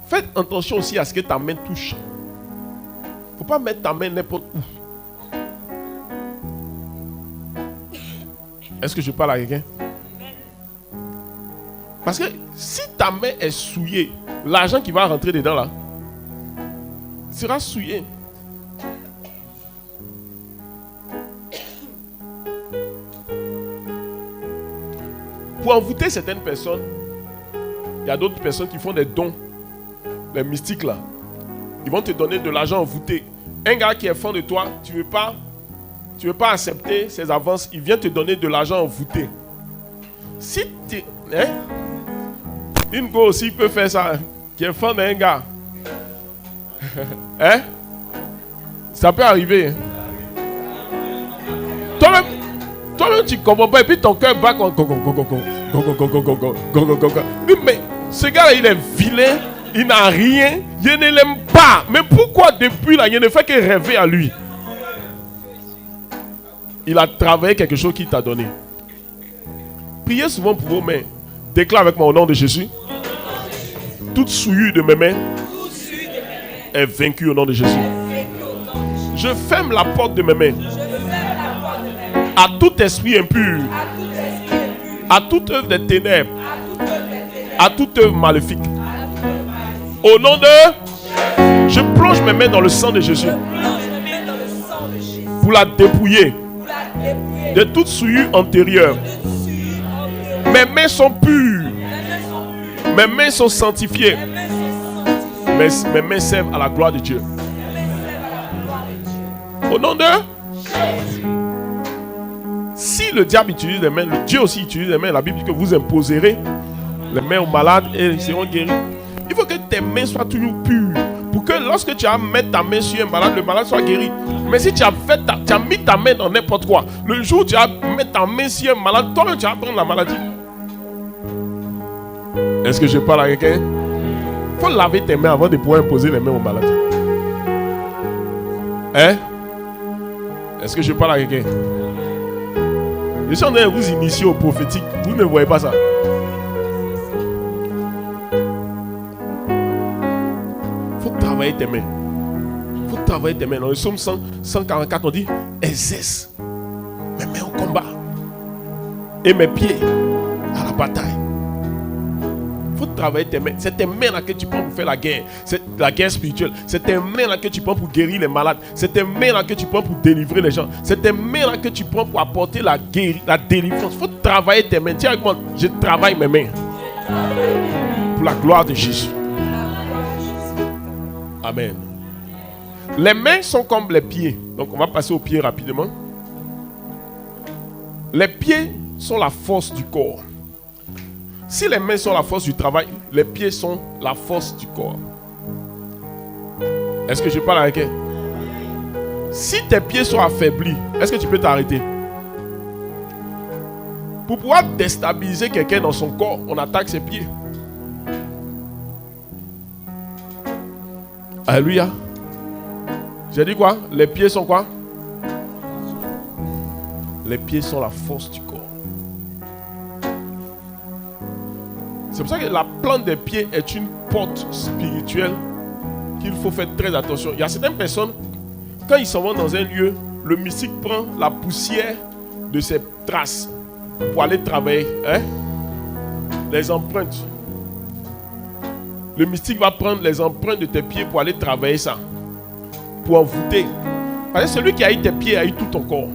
Speaker 1: Faites attention aussi à ce que ta main touche. Il ne faut pas mettre ta main n'importe où. Est-ce que je parle à quelqu'un? Parce que si ta main est souillée, l'argent qui va rentrer dedans là sera souillé. Pour envoûter certaines personnes, il y a d'autres personnes qui font des dons, les mystiques là. Ils vont te donner de l'argent envoûté. Un gars qui est fan de toi, tu veux pas accepter ses avances, il vient te donner de l'argent envoûté. Si tu... Hein? Une go aussi peut faire ça, qui est fan d'un gars. Hein? Ça peut arriver. Toi-même tu comprends pas et puis ton cœur bat comme... Mais ce gars-là, il est vilain, il n'a rien, je ne l'aime pas. Mais pourquoi depuis là, je ne fais que rêver à lui? Il a travaillé quelque chose qu'il t'a donné. Priez souvent pour vos mains. Déclare avec moi au nom de Jésus. Toute souillure de mes mains est vaincue au nom de Jésus. Je ferme la porte de mes mains à tout esprit impur, à toute œuvre des ténèbres, à toute œuvre maléfique. Au nom de... Je plonge mes mains dans le sang de Jésus pour la dépouiller de toute souillure antérieure. Mes mains sont pures. Mes mains sont sanctifiées. Mes mains servent à la gloire de Dieu. Au nom de... Si le diable utilise les mains, Dieu aussi utilise les mains. La Bible dit que vous imposerez les mains aux malades et ils seront guéris. Il faut que tes mains soient toujours pures lorsque tu as mis ta main sur un malade, le malade soit guéri. Mais si tu as mis ta main dans n'importe quoi, le jour où tu as mis ta main sur un malade, toi-même tu vas prendre la maladie. Est-ce que je parle à quelqu'un? Il faut laver tes mains avant de pouvoir imposer les mains aux malades. Hein? Est-ce que je parle à quelqu'un? Je suis en train de vous initier au prophétique. Vous ne voyez pas ça. Il faut travailler tes mains. Il faut travailler tes mains. Dans le psaume 144, on dit exerce mes mains au combat et mes pieds à la bataille. Il faut travailler tes mains. C'est tes mains là que tu prends pour faire la guerre. C'est la guerre spirituelle. C'est tes mains là que tu prends pour guérir les malades. C'est tes mains là que tu prends pour délivrer les gens. C'est tes mains là que tu prends pour apporter la délivrance. Il faut travailler tes mains. Tiens avec moi, je travaille mes mains. Pour la gloire de Jésus. Amen. Les mains sont comme les pieds. Donc on va passer aux pieds rapidement. Les pieds sont la force du corps. Si les mains sont la force du travail, les pieds sont la force du corps. Est-ce que je parle avec elle? Si tes pieds sont affaiblis, est-ce que tu peux t'arrêter? Pour pouvoir déstabiliser quelqu'un dans son corps, on attaque ses pieds. Alléluia. J'ai dit quoi? Les pieds sont quoi? Les pieds sont la force du corps. C'est pour ça que la plante des pieds est une porte spirituelle qu'il faut faire très attention. Il y a certaines personnes, quand ils s'en vont dans un lieu, le mystique prend la poussière de ses traces pour aller travailler. Hein? Les empreintes. Le mystique va prendre les empreintes de tes pieds pour aller travailler ça. Pour envoûter. Parce que celui qui a eu tes pieds a eu tout ton corps.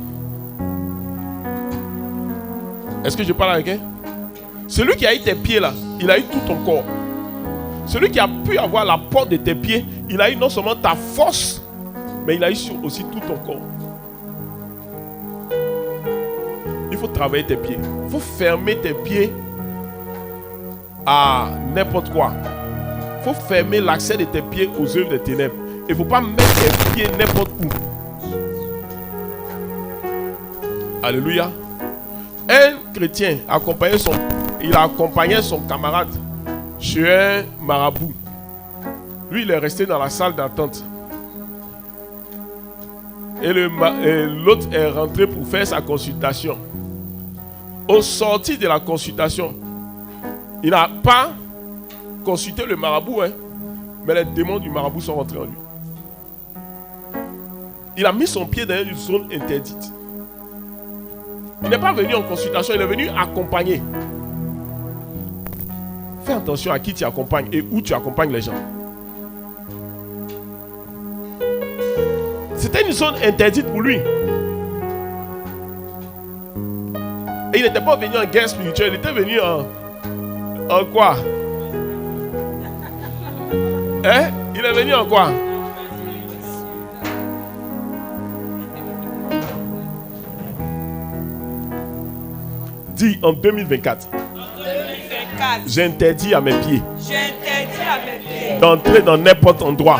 Speaker 1: Est-ce que je parle avec elle? Celui qui a eu tes pieds là, il a eu tout ton corps. Celui qui a pu avoir la porte de tes pieds, il a eu non seulement ta force, mais il a eu aussi tout ton corps. Il faut travailler tes pieds. Il faut fermer tes pieds à n'importe quoi. Il faut fermer l'accès de tes pieds aux œuvres des ténèbres. Il ne faut pas mettre tes pieds n'importe où. Alléluia. Un chrétien il a accompagné son camarade chez un marabout. Lui, il est resté dans la salle d'attente. Et l'autre est rentré pour faire sa consultation. Au sorti de la consultation, il n'a pas consulté le marabout, hein, mais les démons du marabout sont rentrés en lui. Il a mis son pied dans une zone interdite. Il n'est pas venu en consultation, il est venu accompagner. Fais attention à qui tu accompagnes et où tu accompagnes les gens. C'était une zone interdite pour lui. Et il n'était pas venu en guerre spirituelle, il était venu en quoi? Hein? Il est venu en quoi? Dis en 2024. J'interdis à mes pieds d'entrer dans n'importe endroit.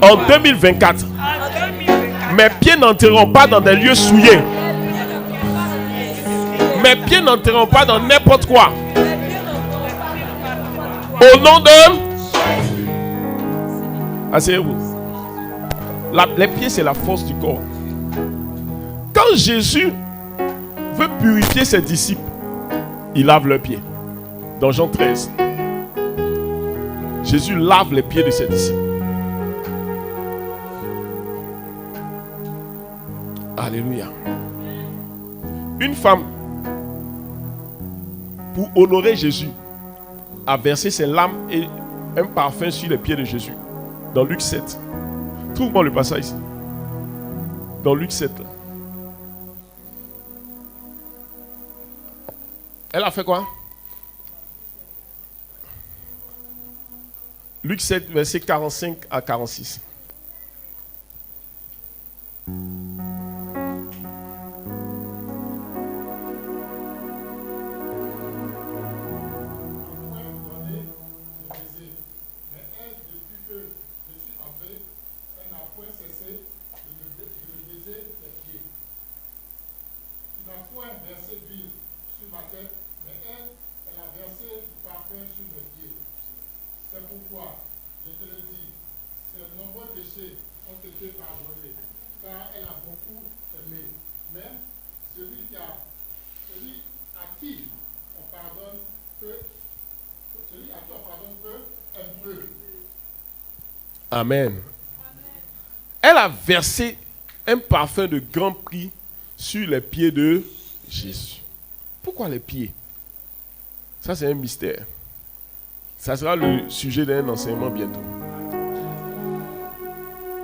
Speaker 1: En 2024, mes pieds n'entreront pas dans des lieux souillés. Mes pieds n'entreront pas dans n'importe quoi. Au nom de... Asseyez-vous. Les pieds, c'est la force du corps. Quand Jésus veut purifier ses disciples, il lave leurs pieds. Dans Jean 13, Jésus lave les pieds de ses disciples. Alléluia. Une femme, pour honorer Jésus, a versé ses larmes et un parfum sur les pieds de Jésus. Dans Luc 7. Trouve-moi le passage ici. Dans Luc 7. Là. Elle a fait quoi? Luc 7, verset 45 à 46.
Speaker 4: matin, mais elle a versé du parfum sur mes pieds. C'est pourquoi, je te le dis, ses nombreux péchés ont été pardonnés, car elle a beaucoup aimé. Mais celui à qui on pardonne peu, aime peu.
Speaker 1: Amen. Elle a versé un parfum de grand prix sur les pieds de Jésus. Pourquoi les pieds? Ça, c'est un mystère. Ça sera le sujet d'un enseignement bientôt.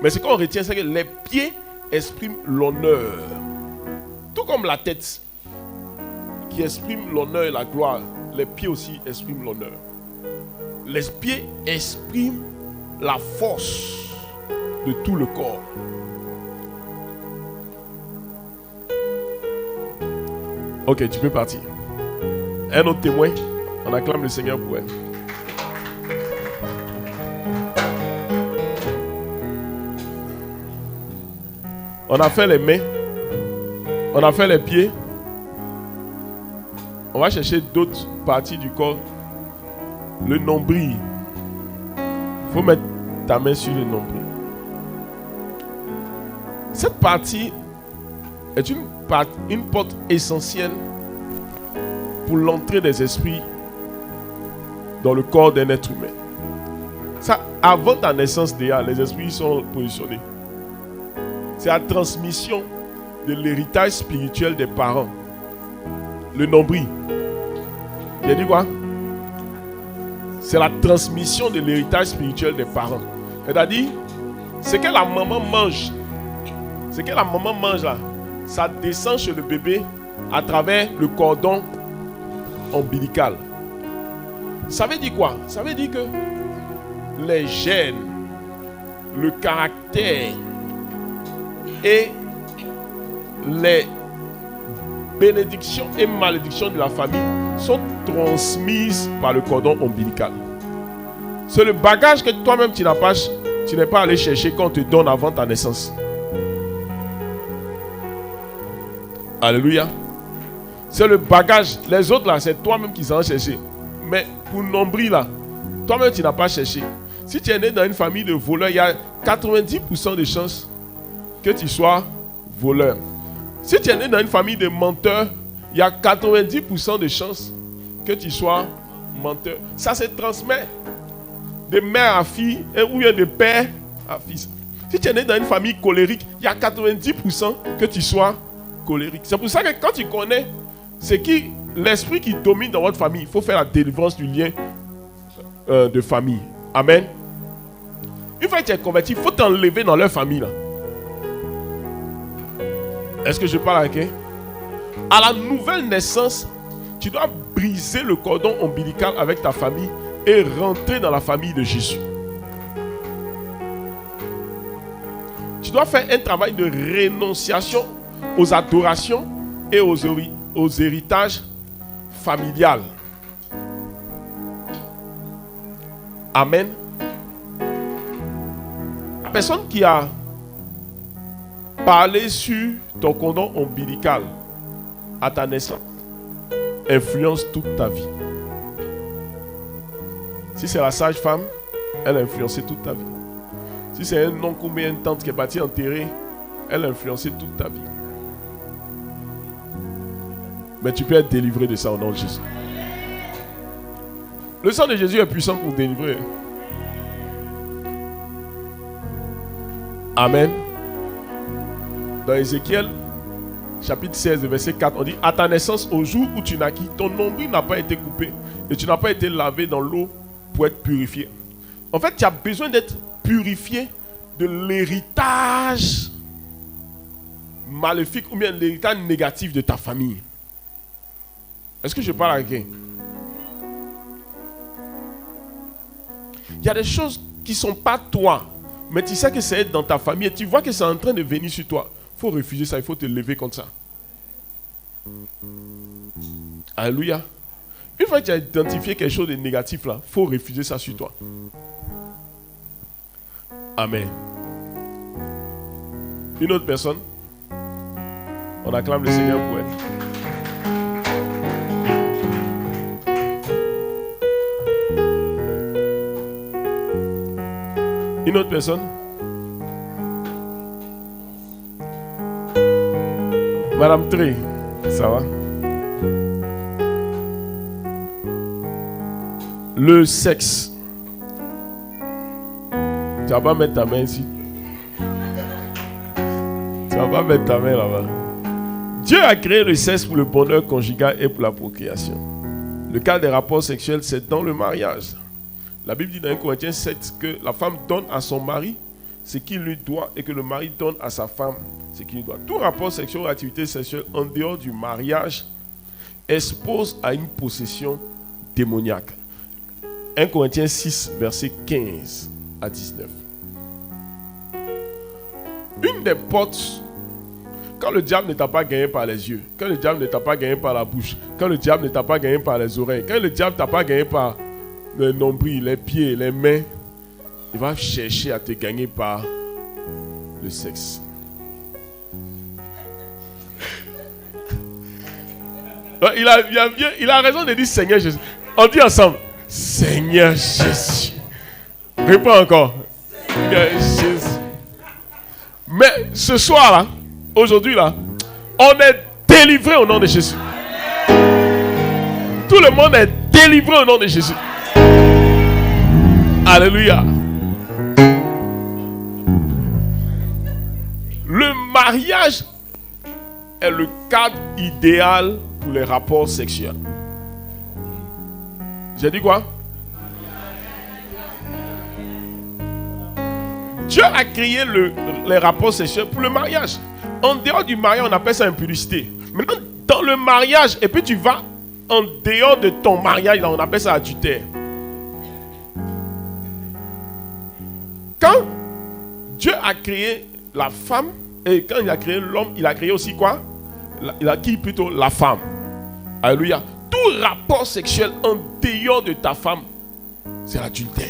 Speaker 1: Mais ce qu'on retient, c'est que les pieds expriment l'honneur. Tout comme la tête qui exprime l'honneur et la gloire, les pieds aussi expriment l'honneur. Les pieds expriment la force de tout le corps. Ok, tu peux partir. Un autre témoin, on acclame le Seigneur pour elle. On a fait les mains, on a fait les pieds. On va chercher d'autres parties du corps. Le nombril. Il faut mettre ta main sur le nombril. Cette partie est une porte essentielle pour l'entrée des esprits dans le corps d'un être humain. Ça, avant ta naissance déjà, les esprits sont positionnés. C'est la transmission de l'héritage spirituel des parents. Le nombril. Il a dit quoi? C'est la transmission de l'héritage spirituel des parents. C'est-à-dire, ce que la maman mange, là, ça descend chez le bébé à travers le cordon ombilical. Ça veut dire quoi? Ça veut dire que les gènes, le caractère et les bénédictions et malédictions de la famille sont transmises par le cordon ombilical. C'est le bagage que toi-même tu n'es pas allé chercher quand on te donne avant ta naissance. Alléluia. C'est le bagage. Les autres là, c'est toi-même qui s'en cherché. Mais pour nombril là, toi-même tu n'as pas cherché. Si tu es né dans une famille de voleurs, il y a 90% de chances que tu sois voleur. Si tu es né dans une famille de menteurs, il y a 90% de chances que tu sois menteur. Ça se transmet de mère à fille ou bien de père à fils. Si tu es né dans une famille colérique, il y a 90% que tu sois colérique. C'est pour ça que quand tu connais c'est qui l'esprit qui domine dans votre famille, il faut faire la délivrance du lien de famille. Amen. Une fois que tu es converti, il faut t'enlever dans leur famille là. Est-ce que je parle avec elle? À la nouvelle naissance, tu dois briser le cordon ombilical avec ta famille et rentrer dans la famille de Jésus. Tu dois faire un travail de rénonciation aux adorations et aux héritages familiales. Amen. La personne qui a parlé sur ton cordon ombilical à ta naissance influence toute ta vie. Si c'est la sage-femme, elle a influencé toute ta vie. Si c'est un oncle ou une tante qui est partie enterrer, elle a influencé toute ta vie. Mais tu peux être délivré de ça au nom de Jésus. Le sang de Jésus est puissant pour délivrer. Amen. Dans Ézéchiel, chapitre 16, verset 4, on dit: à ta naissance, au jour où tu naquis, ton nombril n'a pas été coupé et tu n'as pas été lavé dans l'eau pour être purifié. En fait, tu as besoin d'être purifié de l'héritage maléfique ou bien l'héritage négatif de ta famille. Est-ce que je parle à quelqu'un? Il y a des choses qui ne sont pas toi, mais tu sais que c'est dans ta famille et tu vois que c'est en train de venir sur toi. Il faut refuser ça, il faut te lever contre ça. Alléluia. Une fois que tu as identifié quelque chose de négatif là, il faut refuser ça sur toi. Amen. Une autre personne, on acclame le Seigneur pour elle. Une autre personne? Madame Tré, ça va? Le sexe. Tu vas pas mettre ta main ici. Tu vas pas mettre ta main là-bas. Dieu a créé le sexe pour le bonheur conjugal et pour la procréation. Le cas des rapports sexuels, c'est dans le mariage. La Bible dit dans 1 Corinthiens 7 que la femme donne à son mari ce qu'il lui doit et que le mari donne à sa femme ce qu'il lui doit. Tout rapport sexuel ou activité sexuelle en dehors du mariage expose à une possession démoniaque. 1 Corinthiens 6, versets 15 à 19. Une des portes, quand le diable ne t'a pas gagné par les yeux, quand le diable ne t'a pas gagné par la bouche, quand le diable ne t'a pas gagné par les oreilles, quand le diable ne t'a pas gagné par le nombril, les pieds, les mains, il va chercher à te gagner par le sexe. Il a raison de dire Seigneur Jésus. On dit ensemble, Seigneur Jésus. Réponds encore. Seigneur Jésus. Mais ce soir là, aujourd'hui là, on est délivré au nom de Jésus. Tout le monde est délivré au nom de Jésus. Alléluia. Le mariage est le cadre idéal pour les rapports sexuels. J'ai dit quoi? Dieu a créé les rapports sexuels pour le mariage. En dehors du mariage, on appelle ça impudicité. Maintenant, dans le mariage, et puis tu vas en dehors de ton mariage, là, on appelle ça adultère. Quand Dieu a créé la femme, et quand il a créé l'homme, il a créé aussi quoi? Il a créé plutôt la femme. Alléluia. Tout rapport sexuel en dehors de ta femme, c'est adultère.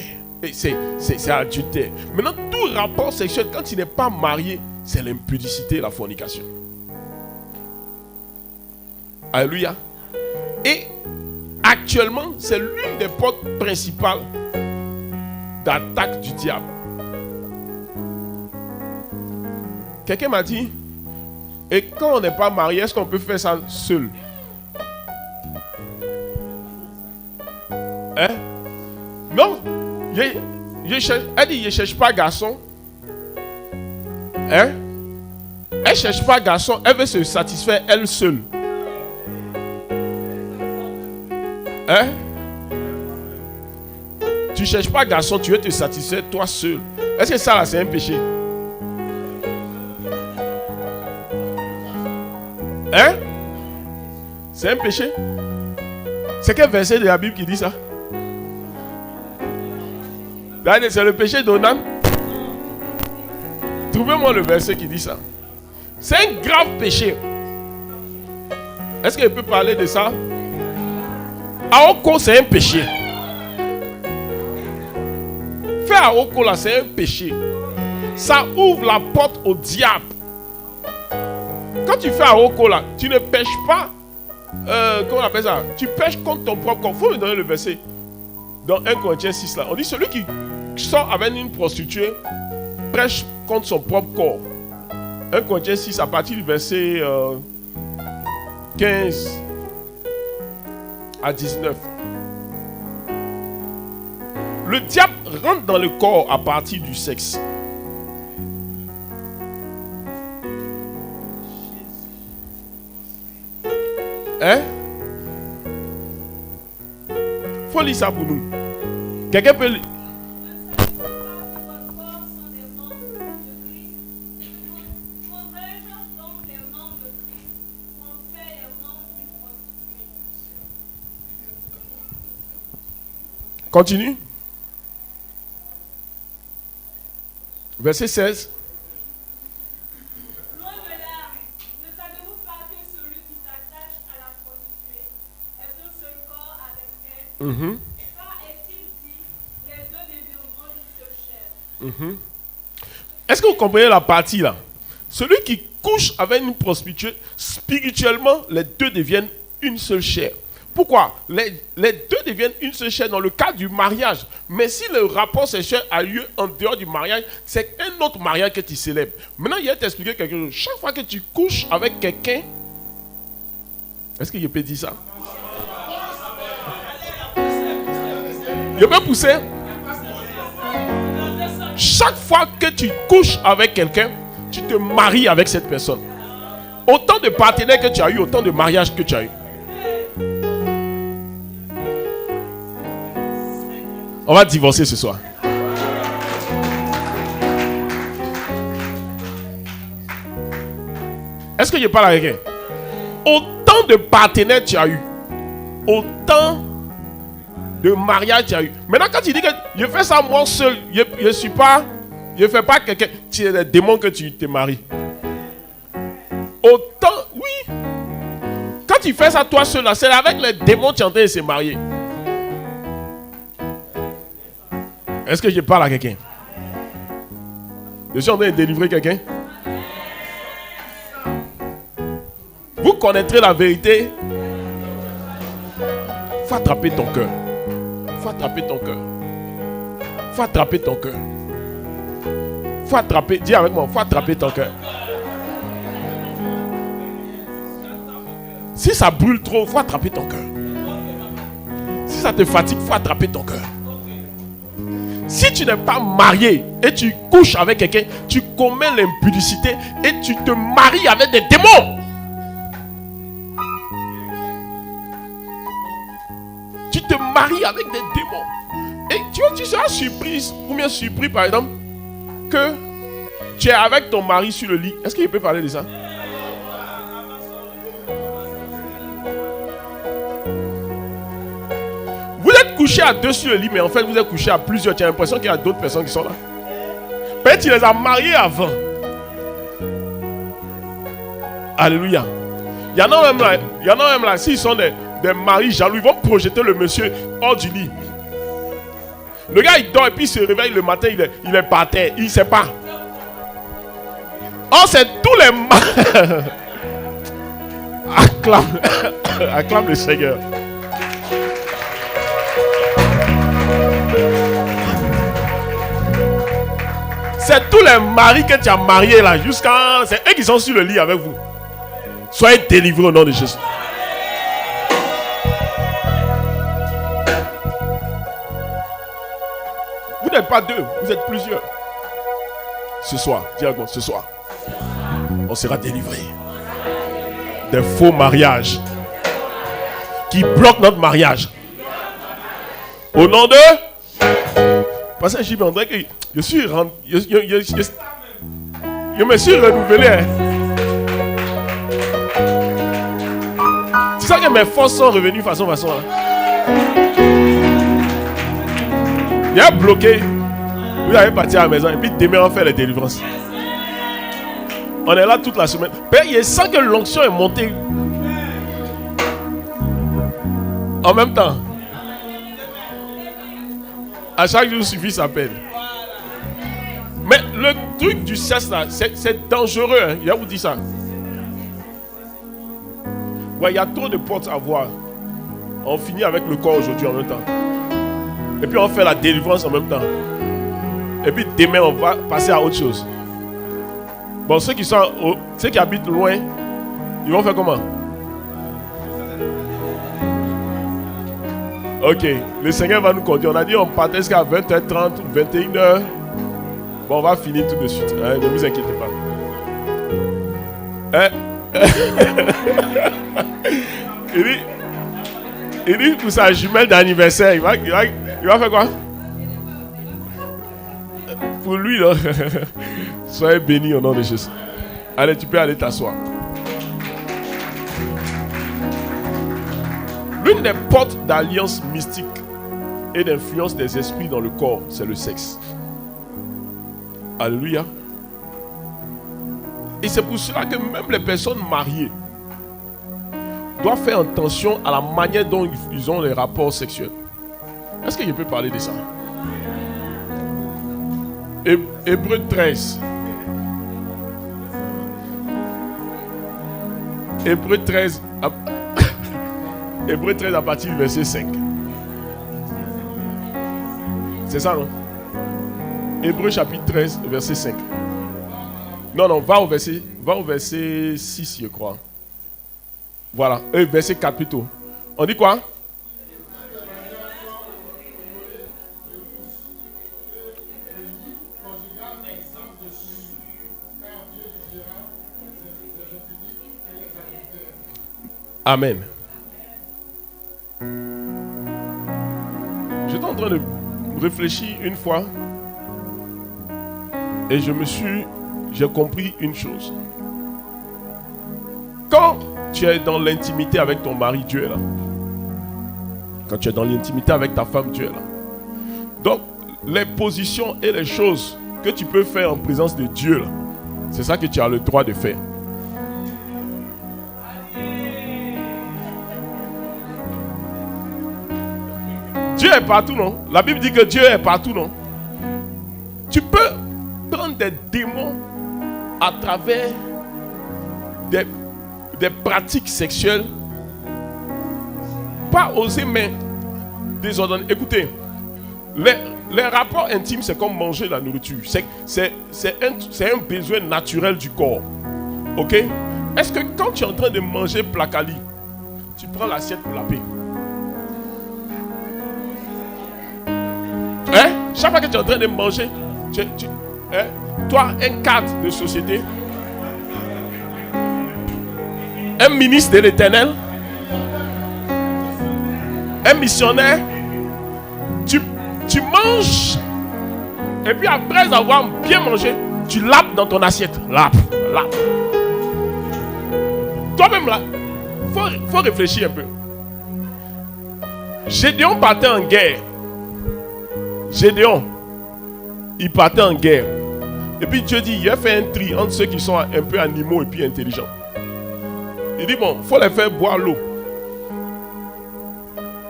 Speaker 1: C'est adultère. Maintenant, tout rapport sexuel, quand tu n'es pas marié, c'est l'impudicité, la fornication. Alléluia. Et actuellement, c'est l'une des portes principales d'attaque du diable. Quelqu'un m'a dit, et quand on n'est pas marié, est-ce qu'on peut faire ça seul? Hein? Non. Elle dit, je ne cherche pas garçon. Hein? Elle ne cherche pas garçon, elle veut se satisfaire elle seule. Hein? Tu ne cherches pas garçon, tu veux te satisfaire toi seul. Est-ce que ça là, c'est un péché? Hein? C'est un péché? C'est quel verset de la Bible qui dit ça? C'est le péché d'Onan. Trouvez-moi le verset qui dit ça. C'est un grave péché. Est-ce qu'il peut parler de ça? Aoko, c'est un péché. Faire Aoko là, c'est un péché. Ça ouvre la porte au diable. Quand tu fais Aoko là, tu ne pêches pas. Comment on appelle ça? Tu pêches contre ton propre corps. Il faut me donner le verset. Dans 1 Corinthiens 6 là, on dit celui qui sort avec une prostituée prêche contre son propre corps. 1 Corinthiens 6 à partir du verset 15 à 19. Le diable rentre dans le corps à partir du sexe. Hein? Faut lire ça pour nous. Quelqu'un peut lire. Continue. Verset 16.
Speaker 5: Loin de là, ne savez-vous pas que celui qui s'attache à la prostituée est un seul corps avec elle? Car est-il dit, les deux deviendront une seule chair.
Speaker 1: Est-ce que vous comprenez la partie là? Celui qui couche avec une prostituée, spirituellement, les deux deviennent une seule chair. Pourquoi? Les deux deviennent une seule chair dans le cadre du mariage. Mais si le rapport sexuel a lieu en dehors du mariage, c'est un autre mariage que tu célèbres. Maintenant, il va t'expliquer quelque chose. Chaque fois que tu couches avec quelqu'un, est-ce que je peux dire ça? Je peux pousser? Chaque fois que tu couches avec quelqu'un, tu te maries avec cette personne. Autant de partenaires que tu as eu, autant de mariages que tu as eu. On va divorcer ce soir. Est-ce que je parle à quelqu'un? Autant de partenaires tu as eu, autant de mariages tu as eu. Maintenant, quand tu dis que je fais ça moi seul, je ne fais pas quelqu'un, tu es le démon que tu te maries. Autant, oui. Quand tu fais ça toi seul, c'est avec les démons que tu es en train de se marier. Est-ce que je parle à quelqu'un? Je suis en train de délivrer quelqu'un? Vous connaîtrez la vérité. Faut attraper ton cœur. Faut attraper ton cœur. Faut attraper ton cœur. Faut attraper, dis avec moi, faut attraper ton cœur. Si ça brûle trop, faut attraper ton cœur. Si ça te fatigue, faut attraper ton cœur. Si tu n'es pas marié et tu couches avec quelqu'un, tu commets l'impudicité et tu te maries avec des démons. Tu te maries avec des démons. Et tu seras surprise, ou bien surpris par exemple, que tu es avec ton mari sur le lit. Est-ce qu'il peut parler de ça? Vous êtes couché à deux sur le lit, mais en fait vous êtes couché à plusieurs. Tu as l'impression qu'il y a d'autres personnes qui sont là. Peut-être tu les as mariés avant. Alléluia. Il y en a même là, s'ils sont des maris jaloux, ils vont projeter le monsieur hors du lit. Le gars il dort et puis il se réveille le matin, il est par terre, il ne sait pas. Oh, c'est tous les maris. Acclame le Seigneur. C'est tous les maris que tu as mariés là, jusqu'à... C'est eux qui sont sur le lit avec vous. Soyez délivrés au nom de Jésus. Vous n'êtes pas deux, vous êtes plusieurs. Ce soir, dis avec moi, ce soir, on sera délivrés des faux mariages qui bloquent notre mariage. Au nom de... Parce que je me dis que je suis je me suis renouvelé. Hein. C'est ça que mes forces sont revenues façon. Hein. Il a bloqué. Vous allez partir à la maison et puis demain on fait les délivrances. On est là toute la semaine. Père, il sent que l'onction est montée. En même temps. À chaque jour suffit sa peine. Mais le truc du sexe là, c'est dangereux. Hein? Il a vous dit ça. Ouais, il y a trop de portes à voir. On finit avec le corps aujourd'hui en même temps. Et puis on fait la délivrance en même temps. Et puis demain on va passer à autre chose. Bon, ceux qui habitent loin, ils vont faire comment? Ok, le Seigneur va nous conduire. On a dit on partait jusqu'à 20h30, 21h. Bon, on va finir tout de suite. Hein, ne vous inquiétez pas. Hein? il dit pour sa jumelle d'anniversaire, il va faire quoi? Pour lui, là. Soyez bénis au nom de Jésus. Allez, tu peux aller t'asseoir. L'une des portes d'alliance mystique et d'influence des esprits dans le corps, c'est le sexe. Alléluia. Et c'est pour cela que même les personnes mariées doivent faire attention à la manière dont ils ont les rapports sexuels. Est-ce que je peux parler de ça? Hébreux 13. Hébreux 13. Hébreux 13 à partir du verset 5. C'est ça, non? Hébreux chapitre 13, verset 5. Non, va au verset 6, je crois. Voilà, verset 4 plutôt. On dit quoi? Amen. J'étais en train de réfléchir une fois et j'ai compris une chose. Quand tu es dans l'intimité avec ton mari, Dieu est là. Quand tu es dans l'intimité avec ta femme, Dieu est là. Donc, les positions et les choses que tu peux faire en présence de Dieu, là, c'est ça que tu as le droit de faire. Dieu est partout, non? La Bible dit que Dieu est partout, non? Tu peux prendre des démons à travers des pratiques sexuelles. Pas oser, mais désordonner. Écoutez, les rapports intimes, c'est comme manger la nourriture. C'est un besoin naturel du corps. Ok? Est-ce que quand tu es en train de manger placali, tu prends l'assiette pour laver? Hein? Chaque fois que tu es en train de manger, toi, un cadre de société, un ministre de l'Éternel, un missionnaire, tu manges, et puis après avoir bien mangé, tu lapes dans ton assiette. Lape. Toi-même là, faut réfléchir un peu. Gédéon partait en guerre. Gédéon, il partait en guerre. Et puis Dieu dit, il a fait un tri entre ceux qui sont un peu animaux et puis intelligents. Il dit, bon, il faut les faire boire l'eau.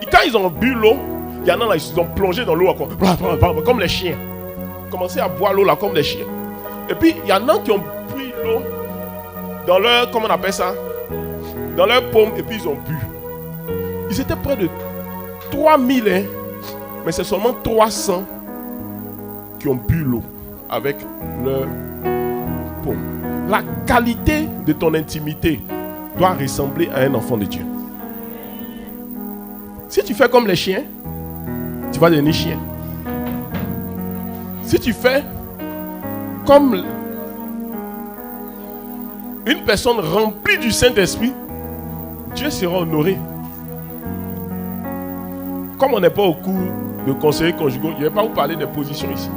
Speaker 1: Et quand ils ont bu l'eau, il y en a là, ils ont plongé dans l'eau comme les chiens. Commencé à boire l'eau là comme des chiens. Et puis, il y en a qui ont pris l'eau dans leur, comment on appelle ça? Dans leur paume, et puis ils ont bu. Ils étaient près de 3000, hein? Mais c'est seulement 300 qui ont bu l'eau avec leur paume. La qualité de ton intimité doit ressembler à un enfant de Dieu. Si tu fais comme les chiens, tu vas devenir chien. Si tu fais comme une personne remplie du Saint-Esprit, Dieu sera honoré. Comme on n'est pas au cours de conseillers conjugaux, je ne vais pas vous parler des positions ici.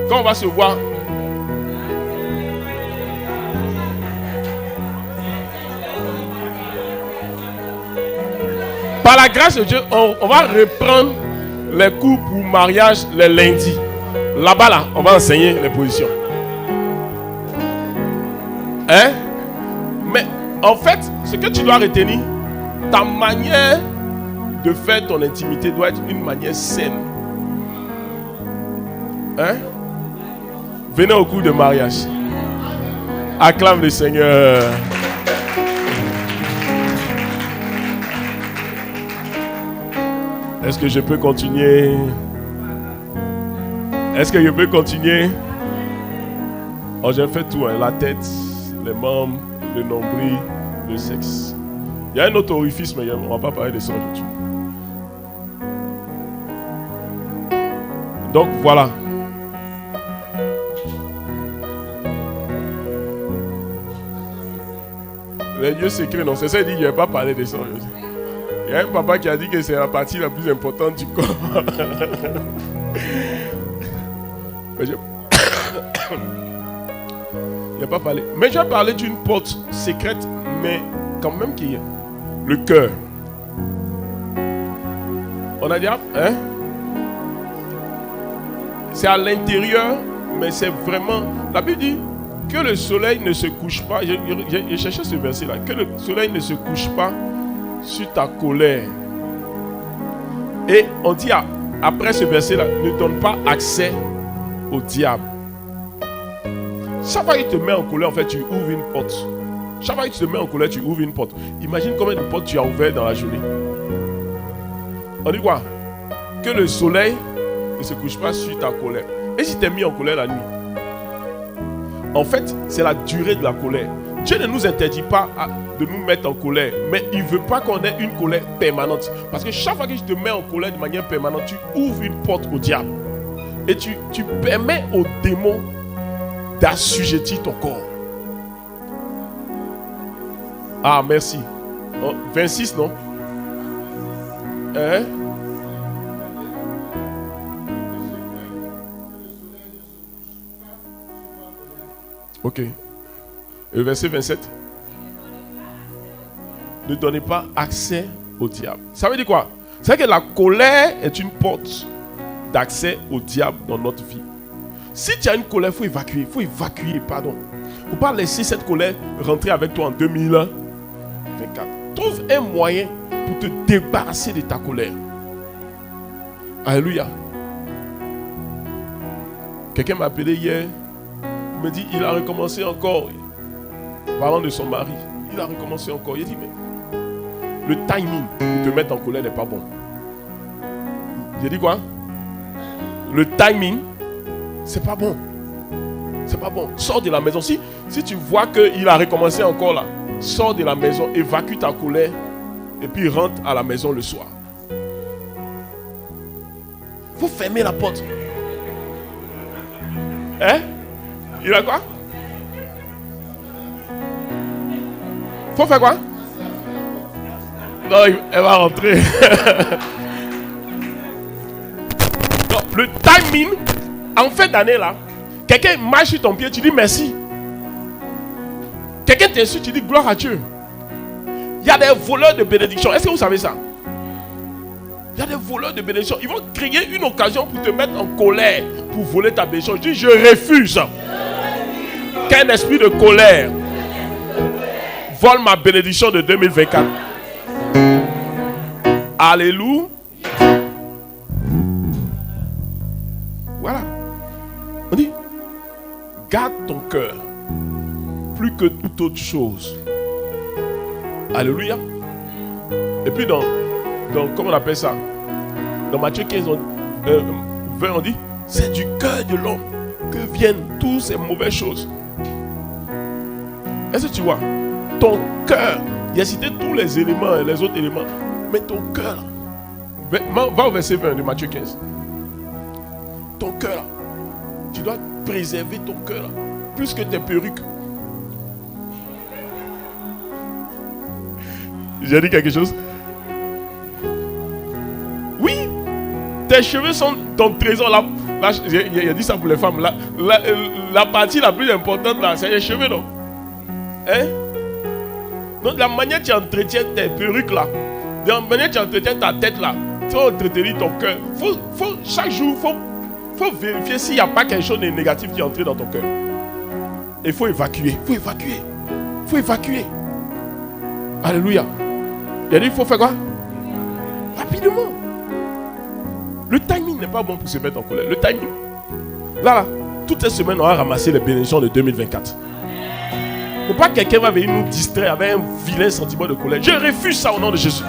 Speaker 1: Quand on va se voir, par la grâce de Dieu, on va reprendre les cours pour mariage les lundis. Là-bas, là, on va enseigner les positions. Hein? Mais en fait, ce que tu dois retenir, ta manière de faire ton intimité doit être une manière saine. Hein? Venez au cours de mariage. Acclame le Seigneur. Est-ce que je peux continuer? Est-ce que je peux continuer? Oh, j'ai fait tout, hein. La tête, les membres, le nombril, le sexe. Il y a un autre orifice, mais on ne va pas parler de ça aujourd'hui. Donc voilà. Les lieux secrets, non, c'est ça, il dit qu'il ne va pas parler de ça aujourd'hui. Il y a un papa qui a dit que c'est la partie la plus importante du corps. Mais je n'ai pas parlé. Mais je vais parler d'une porte secrète, mais quand même qui est le cœur. On a dit, hein? C'est à l'intérieur, mais c'est vraiment... La Bible dit que le soleil ne se couche pas. J'ai cherché ce verset-là. Que le soleil ne se couche pas sur ta colère. Et on dit après ce verset-là, ne donne pas accès au diable. Chaque fois qu'il te met en colère, en fait, tu ouvres une porte. Chaque fois que tu te mets en colère, tu ouvres une porte. Imagine combien de portes tu as ouvertes dans la journée. On dit quoi? Que le soleil ne se couche pas sur ta colère. Et si tu es mis en colère la nuit? En fait, c'est la durée de la colère. Dieu ne nous interdit pas de nous mettre en colère, mais il ne veut pas qu'on ait une colère permanente. Parce que chaque fois que je te mets en colère de manière permanente, tu ouvres une porte au diable. Et tu permets aux démons d'assujettir ton corps. Ah, merci. Oh, 26, non? Hein? Ok. Et verset 27. Ne donnez pas accès au diable. Ça veut dire quoi? C'est que la colère est une porte d'accès au diable dans notre vie. Si tu as une colère, il faut évacuer. Il faut évacuer, pardon. Il ne faut pas laisser cette colère rentrer avec toi en 2024. Trouve un moyen pour te débarrasser de ta colère. Alléluia. Quelqu'un m'a appelé hier. Il me dit, il a recommencé encore. Parlant de son mari. Il a recommencé encore. Il dit, mais le timing pour te mettre en colère n'est pas bon. J'ai dit quoi? Le timing, c'est pas bon. C'est pas bon. Sors de la maison. Si tu vois qu'il a recommencé encore là, sors de la maison, évacue ta colère et puis rentre à la maison le soir. Il faut fermer la porte. Hein? Il a quoi? Faut faire quoi? Non, elle va rentrer. Non, le timing, en fin d'année là, quelqu'un marche sur ton pied, tu dis merci. Quelqu'un t'insulte, tu dis gloire à Dieu. Il y a des voleurs de bénédiction. Est-ce que vous savez ça? Il y a des voleurs de bénédiction. Ils vont créer une occasion pour te mettre en colère, pour voler ta bénédiction. Je dis, je refuse qu'un esprit de colère vole ma bénédiction de 2024. Alléluia. Voilà. On dit, garde ton cœur plus que toute autre chose. Alléluia. Et puis dans comment on appelle ça? Dans Matthieu 15, 20, on dit, c'est du cœur de l'homme que viennent toutes ces mauvaises choses. Est-ce que tu vois? Ton cœur, il a cité tous les éléments et les autres éléments, mais ton cœur, va au verset 20 de Matthieu 15. Ton cœur, tu dois préserver ton cœur plus que tes perruques. J'ai dit quelque chose? Oui, tes cheveux sont ton trésor. Là, j'ai dit ça pour les femmes. La partie la plus importante là, c'est les cheveux, non? Hein? Donc la manière que tu entretiens tes perruques là, la manière que tu entretiens ta tête là, tu vas entretenir ton cœur. Chaque jour, faut vérifier s'il n'y a pas quelque chose de négatif qui est entré dans ton cœur. Et il faut évacuer. Il faut évacuer. Alléluia. Il a dit, il faut faire quoi? Rapidement. Le timing n'est pas bon pour se mettre en colère. Le timing. Là, toutes ces semaines, on va ramasser les bénédictions de 2024. Il ne faut pas que quelqu'un va venir nous distraire avec un vilain sentiment de colère. Je refuse ça au nom de Jésus.